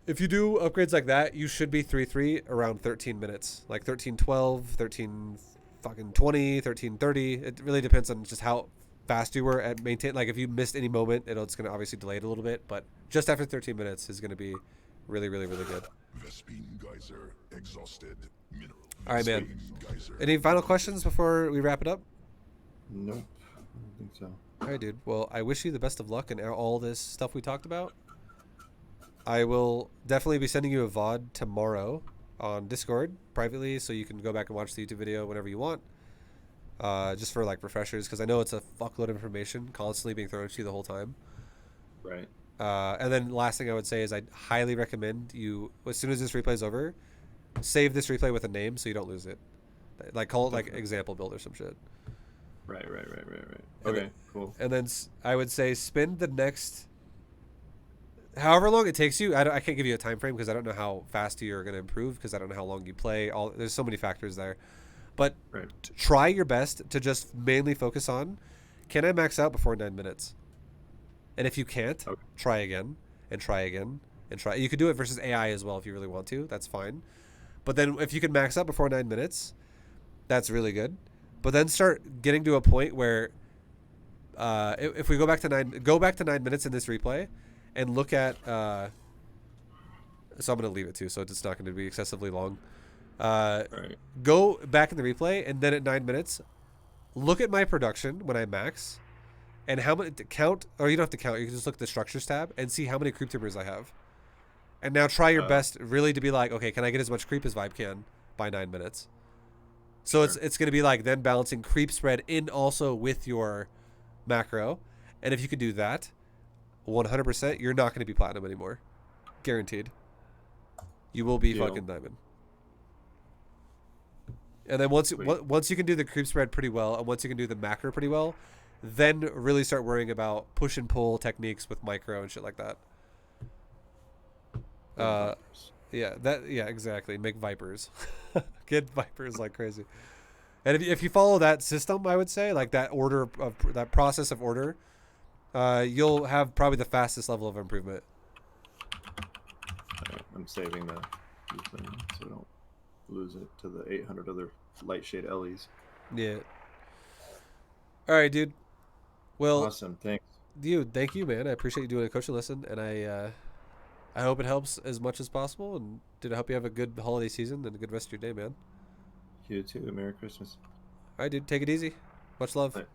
If you do upgrades like that, you should be 3/3 around 13 minutes, like 13:12, 13:20, 13:30. It really depends on just how fast you were at maintain. Like if you missed any moment, it's going to obviously delay it a little bit, but just after 13 minutes is going to be really, really, really good. Geyser exhausted. Mineral. All right, man. Any final questions before we wrap it up? Nope. I don't think so. All right, dude. Well, I wish you the best of luck in all this stuff we talked about. I will definitely be sending you a VOD tomorrow on Discord privately, so you can go back and watch the YouTube video whenever you want. Just for like refreshers, because I know it's a fuckload of information constantly being thrown at you the whole time. Right. And then last thing I would say is I highly recommend you, as soon as this replay is over, save this replay with a name so you don't lose it. Like call it like example build or some shit. Right. Okay, cool. And then I would say spend the next, however long it takes you. I can't give you a time frame because I don't know how fast you're going to improve because I don't know how long you play. There's so many factors there. But try your best to just mainly focus on, can I max out before 9 minutes? And if you can't, try again and try again and try. You could do it versus AI as well if you really want to. That's fine. But then if you can max out before 9 minutes, that's really good. But then start getting to a point where if we go back to 9 minutes in this replay and look at so I'm going to leave it too, so it's not going to be excessively long. Go back in the replay and then at 9 minutes, look at my production when I max and how many count, or you don't have to count, you can just look at the structures tab and see how many creep tubers I have. And now try your best really to be like, okay, can I get as much creep as ViBE can by 9 minutes? So it's going to be like then balancing creep spread in also with your macro. And if you can do that 100%, you're not going to be platinum anymore. Guaranteed. You will be fucking diamond. And then once you can do the creep spread pretty well, and once you can do the macro pretty well, then really start worrying about push and pull techniques with micro and shit like that. Yeah, exactly. Make vipers. Get vipers like crazy. And if you follow that system, I would say, like that order of that process of order, you'll have probably the fastest level of improvement. I'm saving the thing so I don't lose it to the 800 other light shade LEs. Yeah. All right, dude. Well, Awesome. Thanks. dude, thank you, man. I appreciate you doing a coaching lesson, and I hope it helps as much as possible. And I hope you have a good holiday season and a good rest of your day, man. You too. Merry Christmas. All right, dude. Take it easy. Much love. Bye.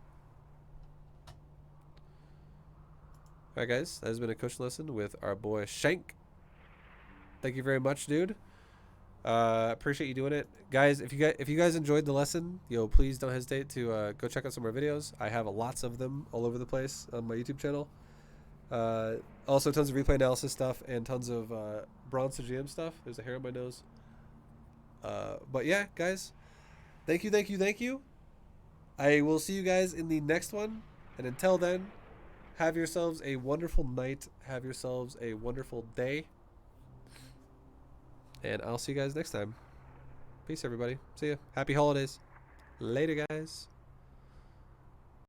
All right, guys. That has been a coaching lesson with our boy Shank. Thank you very much, dude. Appreciate you doing it, guys. If you guys enjoyed the lesson, please don't hesitate to go check out some of our videos. I have lots of them all over the place on my YouTube channel. Also tons of replay analysis stuff and tons of bronze to GM stuff. There's a hair on my nose. But yeah, guys, thank you. I will see you guys in the next one, and until then, have yourselves a wonderful night. Have yourselves a wonderful day. And I'll see you guys next time. Peace, everybody. See ya. Happy holidays. Later, guys.